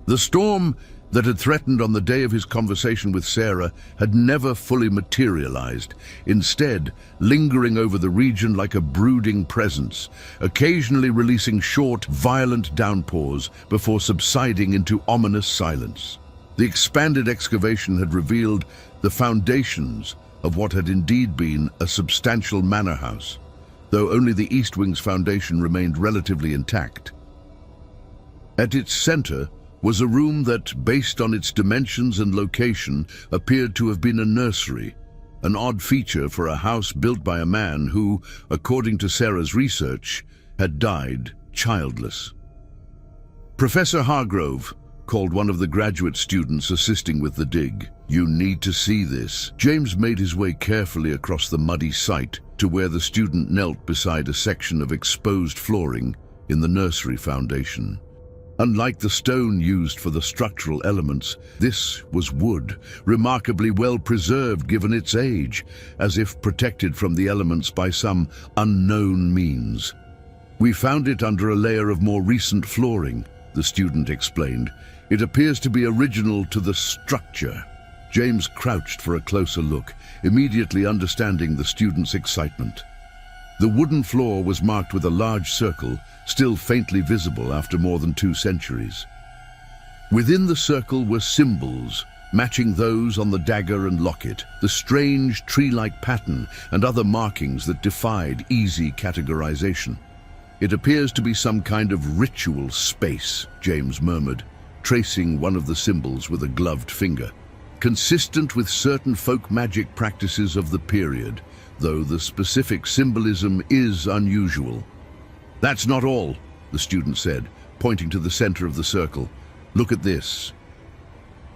The storm that had threatened on the day of his conversation with Sarah had never fully materialized, instead lingering over the region like a brooding presence, occasionally releasing short, violent downpours before subsiding into ominous silence. The expanded excavation had revealed the foundations of what had indeed been a substantial manor house, though only the east wing's foundation remained relatively intact. At its center was a room that, based on its dimensions and location, appeared to have been a nursery, an odd feature for a house built by a man who, according to Sarah's research, had died childless. Professor Hargrove called one of the graduate students assisting with the dig. "You need to see this." James made his way carefully across the muddy site to where the student knelt beside a section of exposed flooring in the nursery foundation. Unlike the stone used for the structural elements, this was wood, remarkably well preserved given its age, as if protected from the elements by some unknown means. "We found it under a layer of more recent flooring," the student explained. "It appears to be original to the structure." James crouched for a closer look, immediately understanding the student's excitement. The wooden floor was marked with a large circle, still faintly visible after more than 2 centuries. Within the circle were symbols, matching those on the dagger and locket, the strange tree-like pattern and other markings that defied easy categorization. "It appears to be some kind of ritual space," James murmured, tracing one of the symbols with a gloved finger. "Consistent with certain folk magic practices of the period, though the specific symbolism is unusual." "That's not all," the student said, pointing to the center of the circle. "Look at this."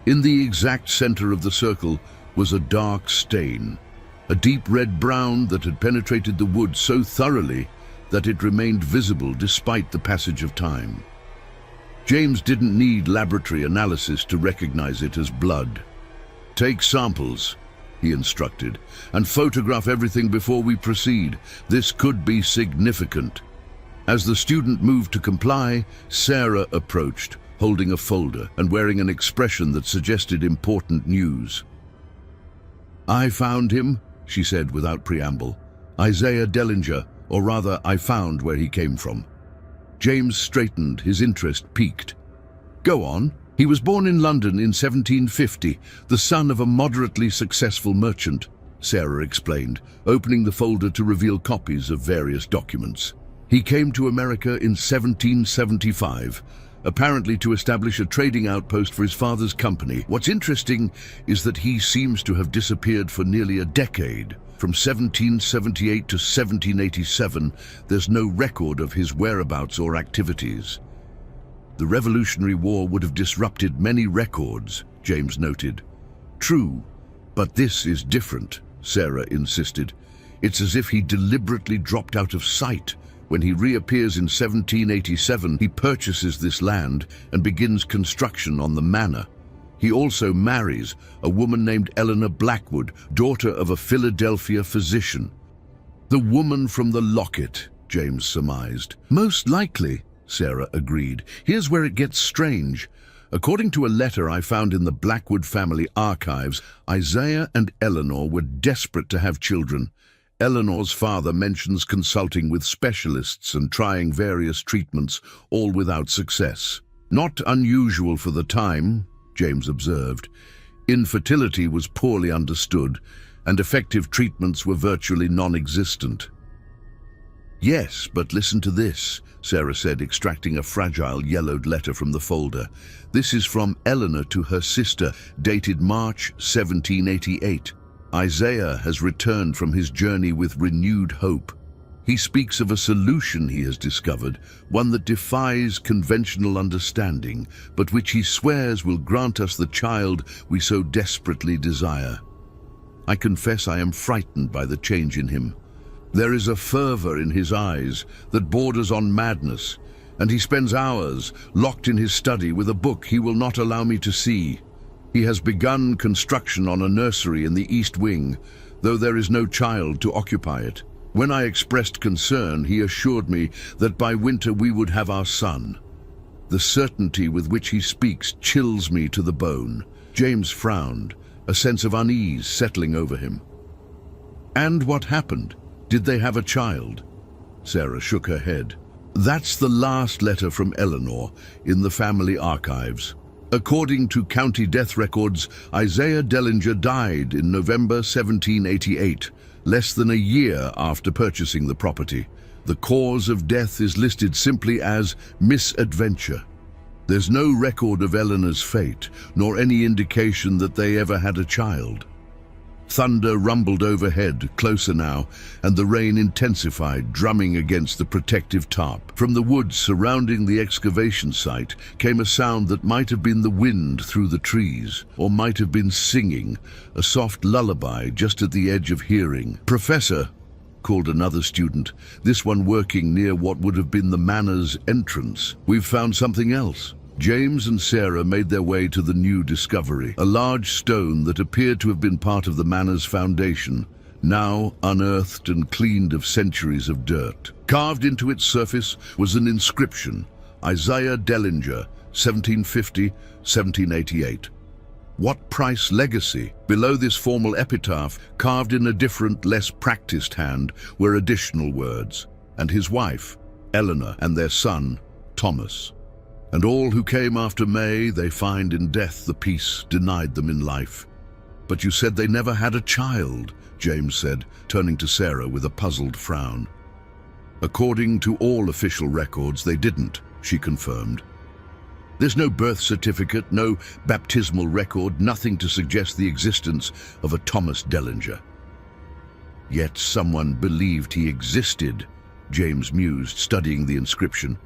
In the exact center of the circle was a dark stain, a deep red-brown that had penetrated the wood so thoroughly that it remained visible despite the passage of time. James didn't need laboratory analysis to recognize it as blood. "Take samples," he instructed, "and photograph everything before we proceed. This could be significant." As the student moved to comply, Sarah approached, holding a folder and wearing an expression that suggested important news. "I found him," she said without preamble. "Isaiah Dellinger, or rather, I found where he came from." James straightened, his interest piqued. "Go on." "He was born in London in 1750, the son of a moderately successful merchant," Sarah explained, opening the folder to reveal copies of various documents. "He came to America in 1775, apparently to establish a trading outpost for his father's company. What's interesting is that he seems to have disappeared for nearly a decade. From 1778 to 1787, there's no record of his whereabouts or activities." "The Revolutionary War would have disrupted many records," James noted. "True, but this is different," Sarah insisted. "It's as if he deliberately dropped out of sight. When he reappears in 1787, he purchases this land and begins construction on the manor. He also marries a woman named Eleanor Blackwood, daughter of a Philadelphia physician." "The woman from the locket," James surmised. "Most likely," Sarah agreed. "Here's where it gets strange. According to a letter I found in the Blackwood family archives, Isaiah and Eleanor were desperate to have children. Eleanor's father mentions consulting with specialists and trying various treatments, all without success. Not unusual for the time," James observed. "Infertility was poorly understood, and effective treatments were virtually non-existent. "Yes, but listen to this," Sarah said, extracting a fragile yellowed letter from the folder. "This is from Eleanor to her sister, dated March 1788. Isaiah has returned from his journey with renewed hope. He speaks of a solution he has discovered, one that defies conventional understanding, but which he swears will grant us the child we so desperately desire. I confess I am frightened by the change in him. There is a fervor in his eyes that borders on madness, and he spends hours locked in his study with a book he will not allow me to see. He has begun construction on a nursery in the East Wing, though there is no child to occupy it. When I expressed concern, he assured me that by winter we would have our son. The certainty with which he speaks chills me to the bone." James frowned, a sense of unease settling over him. "And what happened? Did they have a child?" Sarah shook her head. "That's the last letter from Eleanor in the family archives. According to county death records, Isaiah Dellinger died in November 1788, less than a year after purchasing the property. The cause of death is listed simply as misadventure. There's no record of Eleanor's fate, nor any indication that they ever had a child." Thunder rumbled overhead, closer now, and the rain intensified, drumming against the protective tarp. From the woods surrounding the excavation site came a sound that might have been the wind through the trees, or might have been singing, a soft lullaby just at the edge of hearing. "Professor," called another student, this one working near what would have been the manor's entrance, "we've found something else." James and Sarah made their way to the new discovery, a large stone that appeared to have been part of the manor's foundation, now unearthed and cleaned of centuries of dirt. Carved into its surface was an inscription, Isaiah Dellinger, 1750-1788. What price legacy? Below this formal epitaph, carved in a different, less practiced hand, were additional words, and his wife, Eleanor, and their son, Thomas. "And all who came after May, they find in death the peace denied them in life." "But you said they never had a child," James said, turning to Sarah with a puzzled frown. "According to all official records, they didn't," she confirmed. "There's no birth certificate, no baptismal record, nothing to suggest the existence of a Thomas Dellinger." "Yet someone believed he existed," James mused, studying the inscription.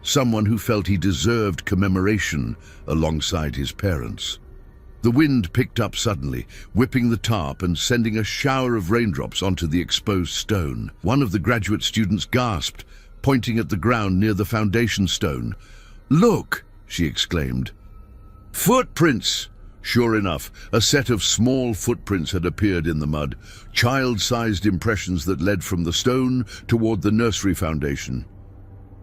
"Someone who felt he deserved commemoration alongside his parents." The wind picked up suddenly, whipping the tarp and sending a shower of raindrops onto the exposed stone. One of the graduate students gasped, pointing at the ground near the foundation stone. "Look!" she exclaimed. "Footprints!" Sure enough, a set of small footprints had appeared in the mud, child-sized impressions that led from the stone toward the nursery foundation.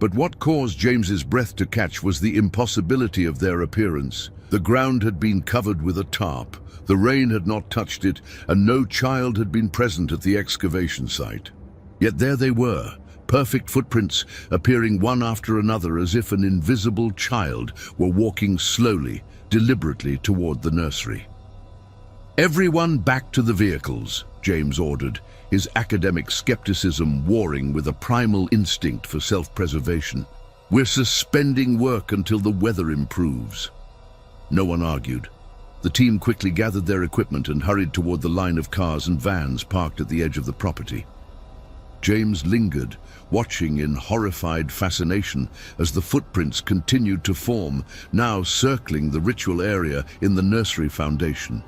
But what caused James's breath to catch was the impossibility of their appearance. The ground had been covered with a tarp, the rain had not touched it, and no child had been present at the excavation site. Yet there they were, perfect footprints appearing one after another as if an invisible child were walking slowly, deliberately toward the nursery. "Everyone back to the vehicles," James ordered, his academic skepticism warring with a primal instinct for self-preservation. "We're suspending work until the weather improves." No one argued. The team quickly gathered their equipment and hurried toward the line of cars and vans parked at the edge of the property. James lingered, watching in horrified fascination as the footprints continued to form, now circling the ritual area in the nursery foundation.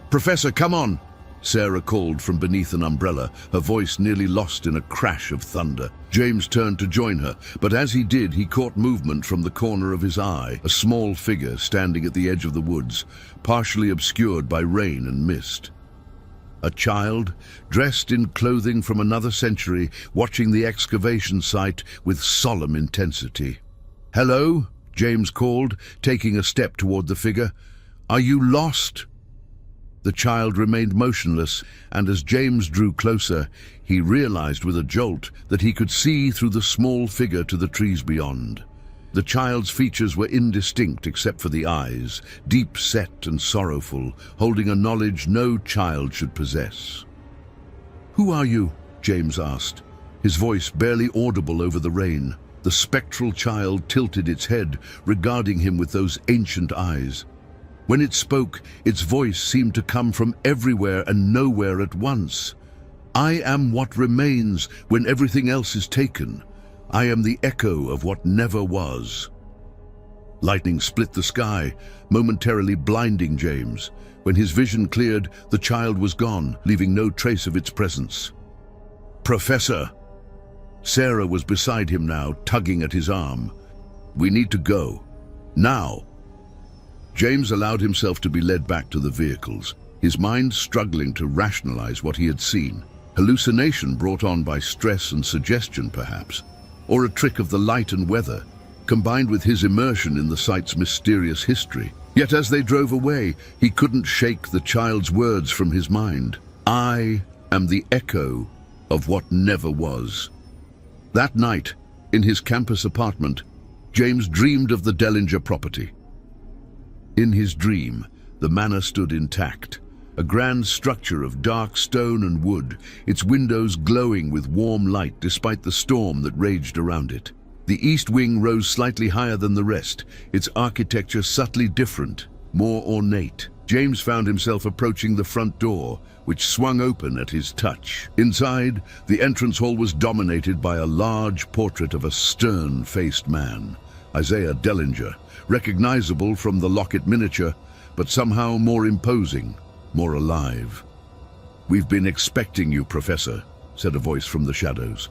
"Professor, come on!" Sarah called from beneath an umbrella, her voice nearly lost in a crash of thunder. James turned to join her, but as he did, he caught movement from the corner of his eye, a small figure standing at the edge of the woods, partially obscured by rain and mist. A child, dressed in clothing from another century, watching the excavation site with solemn intensity. "Hello?" James called, taking a step toward the figure. "Are you lost?" The child remained motionless, and as James drew closer, he realized with a jolt that he could see through the small figure to the trees beyond. The child's features were indistinct except for the eyes, deep-set and sorrowful, holding a knowledge no child should possess. "Who are you?" James asked, his voice barely audible over the rain. The spectral child tilted its head, regarding him with those ancient eyes. When it spoke, its voice seemed to come from everywhere and nowhere at once. "I am what remains when everything else is taken. I am the echo of what never was." Lightning split the sky, momentarily blinding James. When his vision cleared, the child was gone, leaving no trace of its presence. "Professor!" Sarah was beside him now, tugging at his arm. "We need to go. Now!" James allowed himself to be led back to the vehicles, his mind struggling to rationalize what he had seen. Hallucination brought on by stress and suggestion, perhaps, or a trick of the light and weather, combined with his immersion in the site's mysterious history. Yet as they drove away, he couldn't shake the child's words from his mind. "I am the echo of what never was." That night, in his campus apartment, James dreamed of the Dellinger property. In his dream, the manor stood intact, a grand structure of dark stone and wood, its windows glowing with warm light despite the storm that raged around it. The east wing rose slightly higher than the rest, its architecture subtly different, more ornate. James found himself approaching the front door, which swung open at his touch. Inside, the entrance hall was dominated by a large portrait of a stern-faced man, Isaiah Dellinger, recognizable from the locket miniature, but somehow more imposing, more alive. "We've been expecting you, Professor," said a voice from the shadows.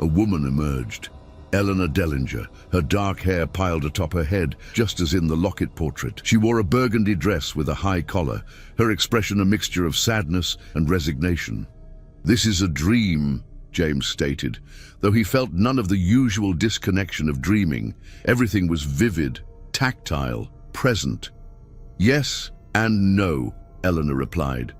A woman emerged, Eleanor Dellinger, her dark hair piled atop her head, just as in the locket portrait. She wore a burgundy dress with a high collar, her expression a mixture of sadness and resignation. "This is a dream," James stated, though he felt none of the usual disconnection of dreaming. Everything was vivid, tactile, present. "Yes and no," Eleanor replied.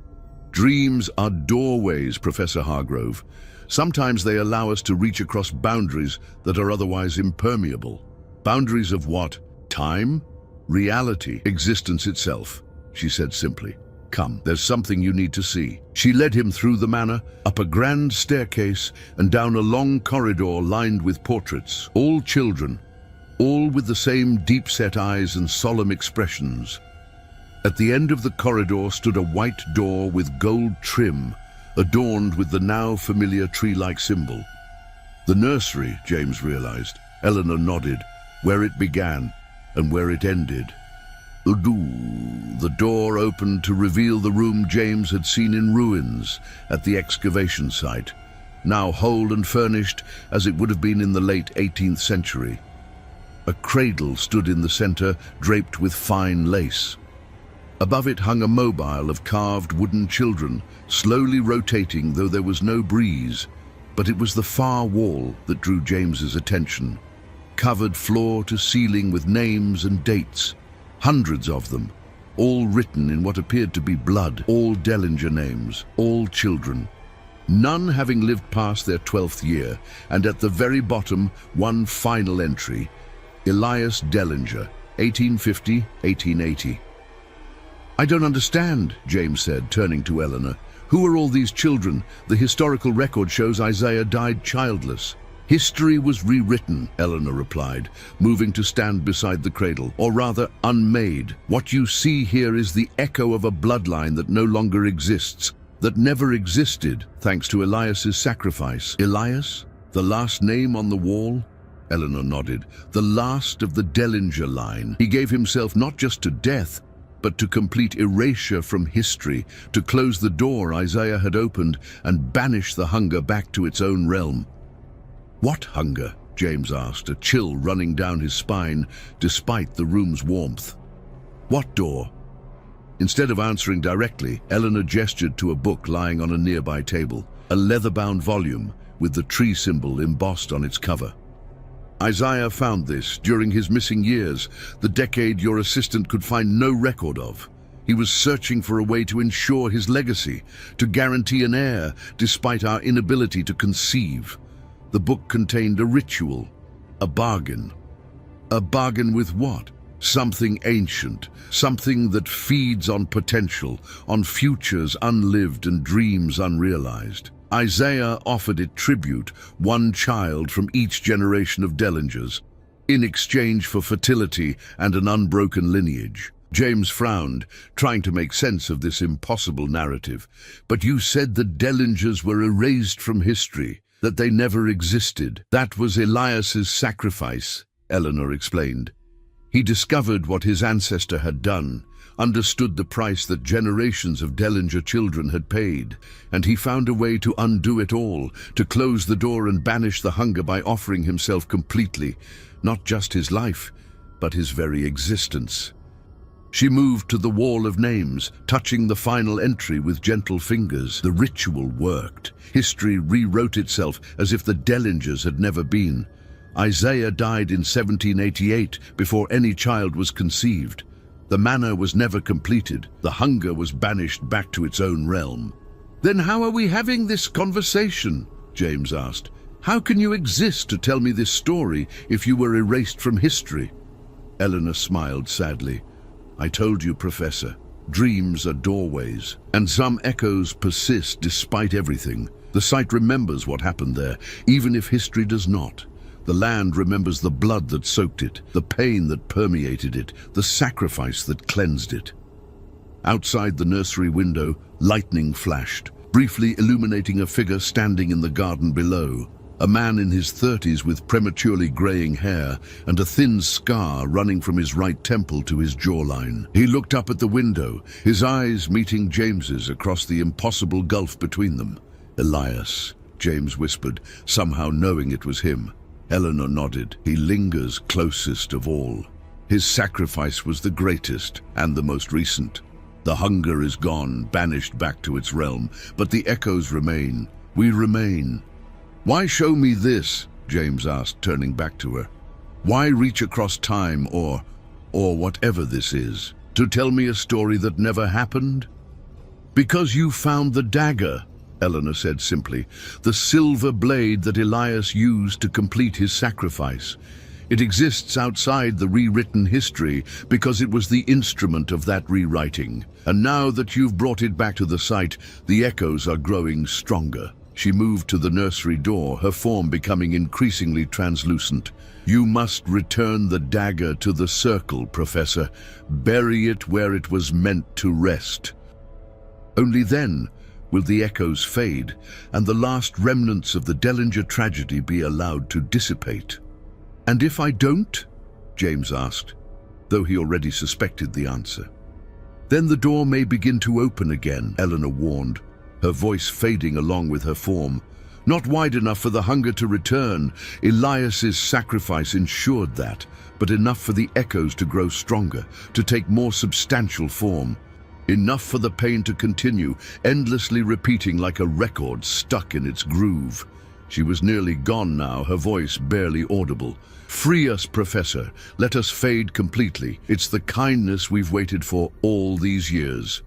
"Dreams are doorways, Professor Hargrove. Sometimes they allow us to reach across boundaries that are otherwise impermeable." "Boundaries of what? Time? Reality? Existence itself," she said simply. "Come, there's something you need to see." She led him through the manor, up a grand staircase, and down a long corridor lined with portraits, all children, all with the same deep-set eyes and solemn expressions. At the end of the corridor stood a white door with gold trim, adorned with the now familiar tree-like symbol. The nursery, James realized. Eleanor nodded, where it began and where it ended. The door opened to reveal the room James had seen in ruins at the excavation site, now whole and furnished as it would have been in the late 18th century. A cradle stood in the center, draped with fine lace. Above it hung a mobile of carved wooden children, slowly rotating though there was no breeze. But it was the far wall that drew James's attention, covered floor to ceiling with names and dates, hundreds of them, all written in what appeared to be blood, all Dellinger names, all children, none having lived past their 12th year, and at the very bottom one final entry, Elias Dellinger, 1850-1880. "I don't understand," James said, turning to Eleanor. "Who are all these children? The historical record shows Isaiah died childless." "History was rewritten," Eleanor replied, moving to stand beside the cradle, "or rather, unmade. What you see here is the echo of a bloodline that no longer exists, that never existed, thanks to Elias's sacrifice." "Elias? The last name on the wall?" Eleanor nodded. "The last of the Dellinger line. He gave himself not just to death, but to complete erasure from history, to close the door Isaiah had opened and banish the hunger back to its own realm." "What hunger?" James asked, a chill running down his spine despite the room's warmth. "What door?" Instead of answering directly, Eleanor gestured to a book lying on a nearby table, a leather-bound volume with the tree symbol embossed on its cover. "Isaiah found this during his missing years, the decade your assistant could find no record of. He was searching for a way to ensure his legacy, to guarantee an heir despite our inability to conceive. The book contained a ritual, a bargain. A bargain with what? Something ancient, something that feeds on potential, on futures unlived and dreams unrealized. Isaiah offered it tribute, one child from each generation of Dellingers, in exchange for fertility and an unbroken lineage. James frowned, trying to make sense of this impossible narrative. But you said the Dellingers were erased from history, that they never existed. That was Elias's sacrifice, Eleanor explained. He discovered what his ancestor had done, understood the price that generations of Dellinger children had paid, and he found a way to undo it all, to close the door and banish the hunger by offering himself completely, not just his life, but his very existence. She moved to the wall of names, touching the final entry with gentle fingers. The ritual worked. History rewrote itself as if the Dellingers had never been. Isaiah died in 1788 before any child was conceived. The manor was never completed. The hunger was banished back to its own realm. Then how are we having this conversation? James asked. How can you exist to tell me this story if you were erased from history? Eleanor smiled sadly. I told you, Professor, dreams are doorways, and some echoes persist despite everything. The site remembers what happened there, even if history does not. The land remembers the blood that soaked it, the pain that permeated it, the sacrifice that cleansed it. Outside the nursery window, lightning flashed, briefly illuminating a figure standing in the garden below. A man in his 30s with prematurely graying hair and a thin scar running from his right temple to his jawline. He looked up at the window, his eyes meeting James's across the impossible gulf between them. Elias, James whispered, somehow knowing it was him. Eleanor nodded. He lingers closest of all. His sacrifice was the greatest and the most recent. The hunger is gone, banished back to its realm, but the echoes remain. We remain. Why show me this? James asked, turning back to her. Why reach across time or whatever this is, to tell me a story that never happened? Because you found the dagger, Eleanor said simply, the silver blade that Elias used to complete his sacrifice. It exists outside the rewritten history because it was the instrument of that rewriting. And now that you've brought it back to the site, the echoes are growing stronger. She moved to the nursery door, her form becoming increasingly translucent. You must return the dagger to the circle, Professor. Bury it where it was meant to rest. Only then will the echoes fade, and the last remnants of the Dellinger tragedy be allowed to dissipate. And if I don't? James asked, though he already suspected the answer. Then the door may begin to open again, Eleanor warned, her voice fading along with her form. Not wide enough for the hunger to return. Elias's sacrifice ensured that, but enough for the echoes to grow stronger, to take more substantial form. Enough for the pain to continue, endlessly repeating like a record stuck in its groove. She was nearly gone now, her voice barely audible. Free us, Professor. Let us fade completely. It's the kindness we've waited for all these years.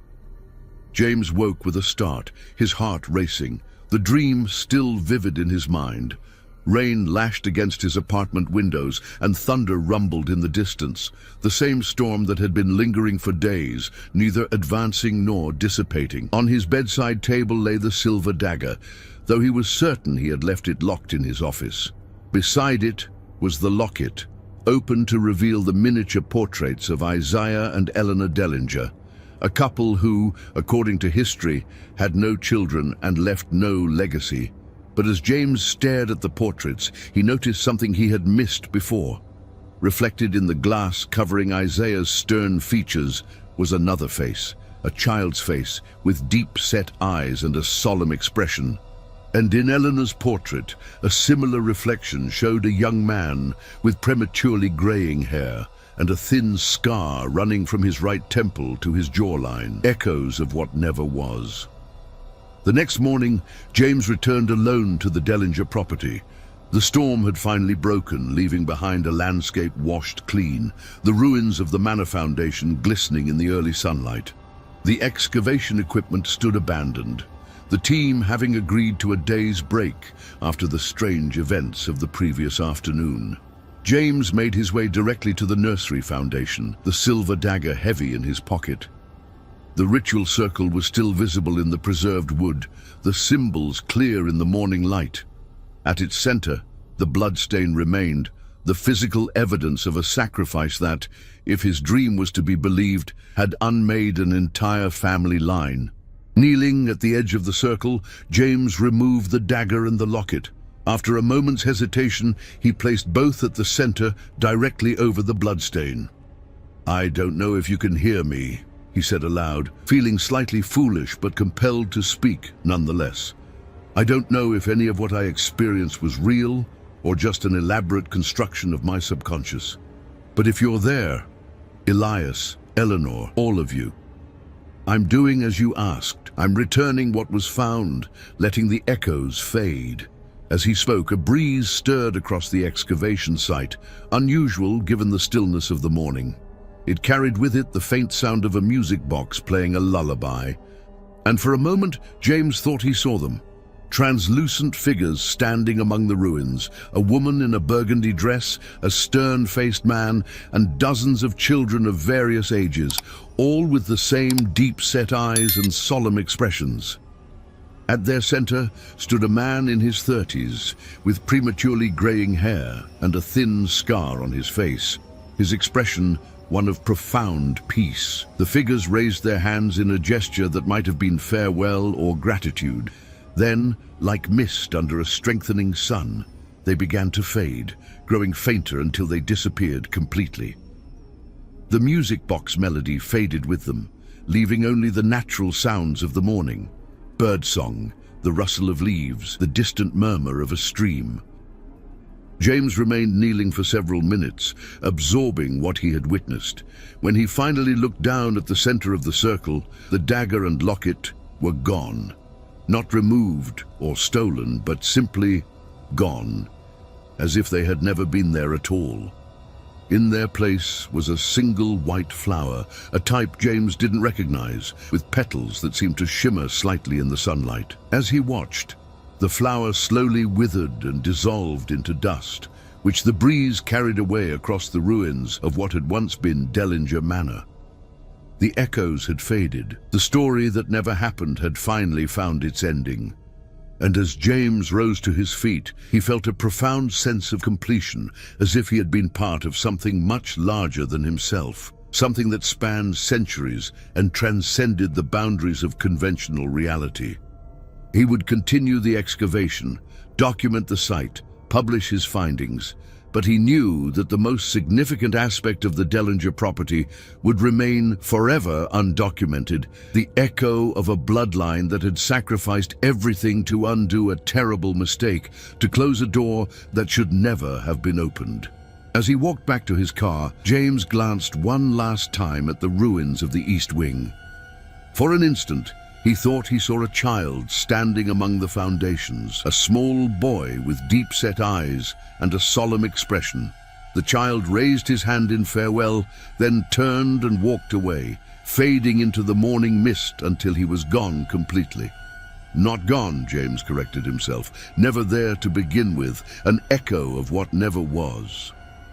James woke with a start, his heart racing, the dream still vivid in his mind. Rain lashed against his apartment windows and thunder rumbled in the distance, the same storm that had been lingering for days, neither advancing nor dissipating. On his bedside table lay the silver dagger, though he was certain he had left it locked in his office. Beside it was the locket, open to reveal the miniature portraits of Isaiah and Eleanor Dellinger, a couple who, according to history, had no children and left no legacy. But as James stared at the portraits, he noticed something he had missed before. Reflected in the glass covering Isaiah's stern features was another face, a child's face with deep-set eyes and a solemn expression. And in Eleanor's portrait, a similar reflection showed a young man with prematurely graying hair and a thin scar running from his right temple to his jawline, echoes of what never was. The next morning, James returned alone to the Dellinger property. The storm had finally broken, leaving behind a landscape washed clean, the ruins of the manor foundation glistening in the early sunlight. The excavation equipment stood abandoned, the team having agreed to a day's break after the strange events of the previous afternoon. James made his way directly to the nursery foundation, the silver dagger heavy in his pocket. The ritual circle was still visible in the preserved wood, the symbols clear in the morning light. At its center, the bloodstain remained, the physical evidence of a sacrifice that, if his dream was to be believed, had unmade an entire family line. Kneeling at the edge of the circle, James removed the dagger and the locket. After a moment's hesitation, he placed both at the center, directly over the bloodstain. "I don't know if you can hear me," he said aloud, feeling slightly foolish but compelled to speak nonetheless. "I don't know if any of what I experienced was real or just an elaborate construction of my subconscious. But if you're there, Elias, Eleanor, all of you, I'm doing as you asked. I'm returning what was found, letting the echoes fade." As he spoke, a breeze stirred across the excavation site, unusual given the stillness of the morning. It carried with it the faint sound of a music box playing a lullaby. And for a moment, James thought he saw them. Translucent figures standing among the ruins, a woman in a burgundy dress, a stern-faced man, and dozens of children of various ages, all with the same deep-set eyes and solemn expressions. At their center stood a man in his 30s, with prematurely graying hair and a thin scar on his face, his expression one of profound peace. The figures raised their hands in a gesture that might have been farewell or gratitude. Then, like mist under a strengthening sun, they began to fade, growing fainter until they disappeared completely. The music box melody faded with them, leaving only the natural sounds of the morning. Birdsong, the rustle of leaves, the distant murmur of a stream. James remained kneeling for several minutes, absorbing what he had witnessed. When he finally looked down at the center of the circle, the dagger and locket were gone. Not removed or stolen, but simply gone, as if they had never been there at all. In their place was a single white flower, a type James didn't recognize, with petals that seemed to shimmer slightly in the sunlight. As he watched, the flower slowly withered and dissolved into dust, which the breeze carried away across the ruins of what had once been Dellinger Manor. The echoes had faded. The story that never happened had finally found its ending. And as James rose to his feet, he felt a profound sense of completion, as if he had been part of something much larger than himself, something that spanned centuries and transcended the boundaries of conventional reality. He would continue the excavation, document the site, publish his findings, but he knew that the most significant aspect of the Dellinger property would remain forever undocumented, the echo of a bloodline that had sacrificed everything to undo a terrible mistake, to close a door that should never have been opened. As he walked back to his car, James glanced one last time at the ruins of the East Wing. For an instant, he thought he saw a child standing among the foundations, a small boy with deep-set eyes and a solemn expression. The child raised his hand in farewell, then turned and walked away, fading into the morning mist until he was gone completely. Not gone, James corrected himself, never there to begin with, an echo of what never was.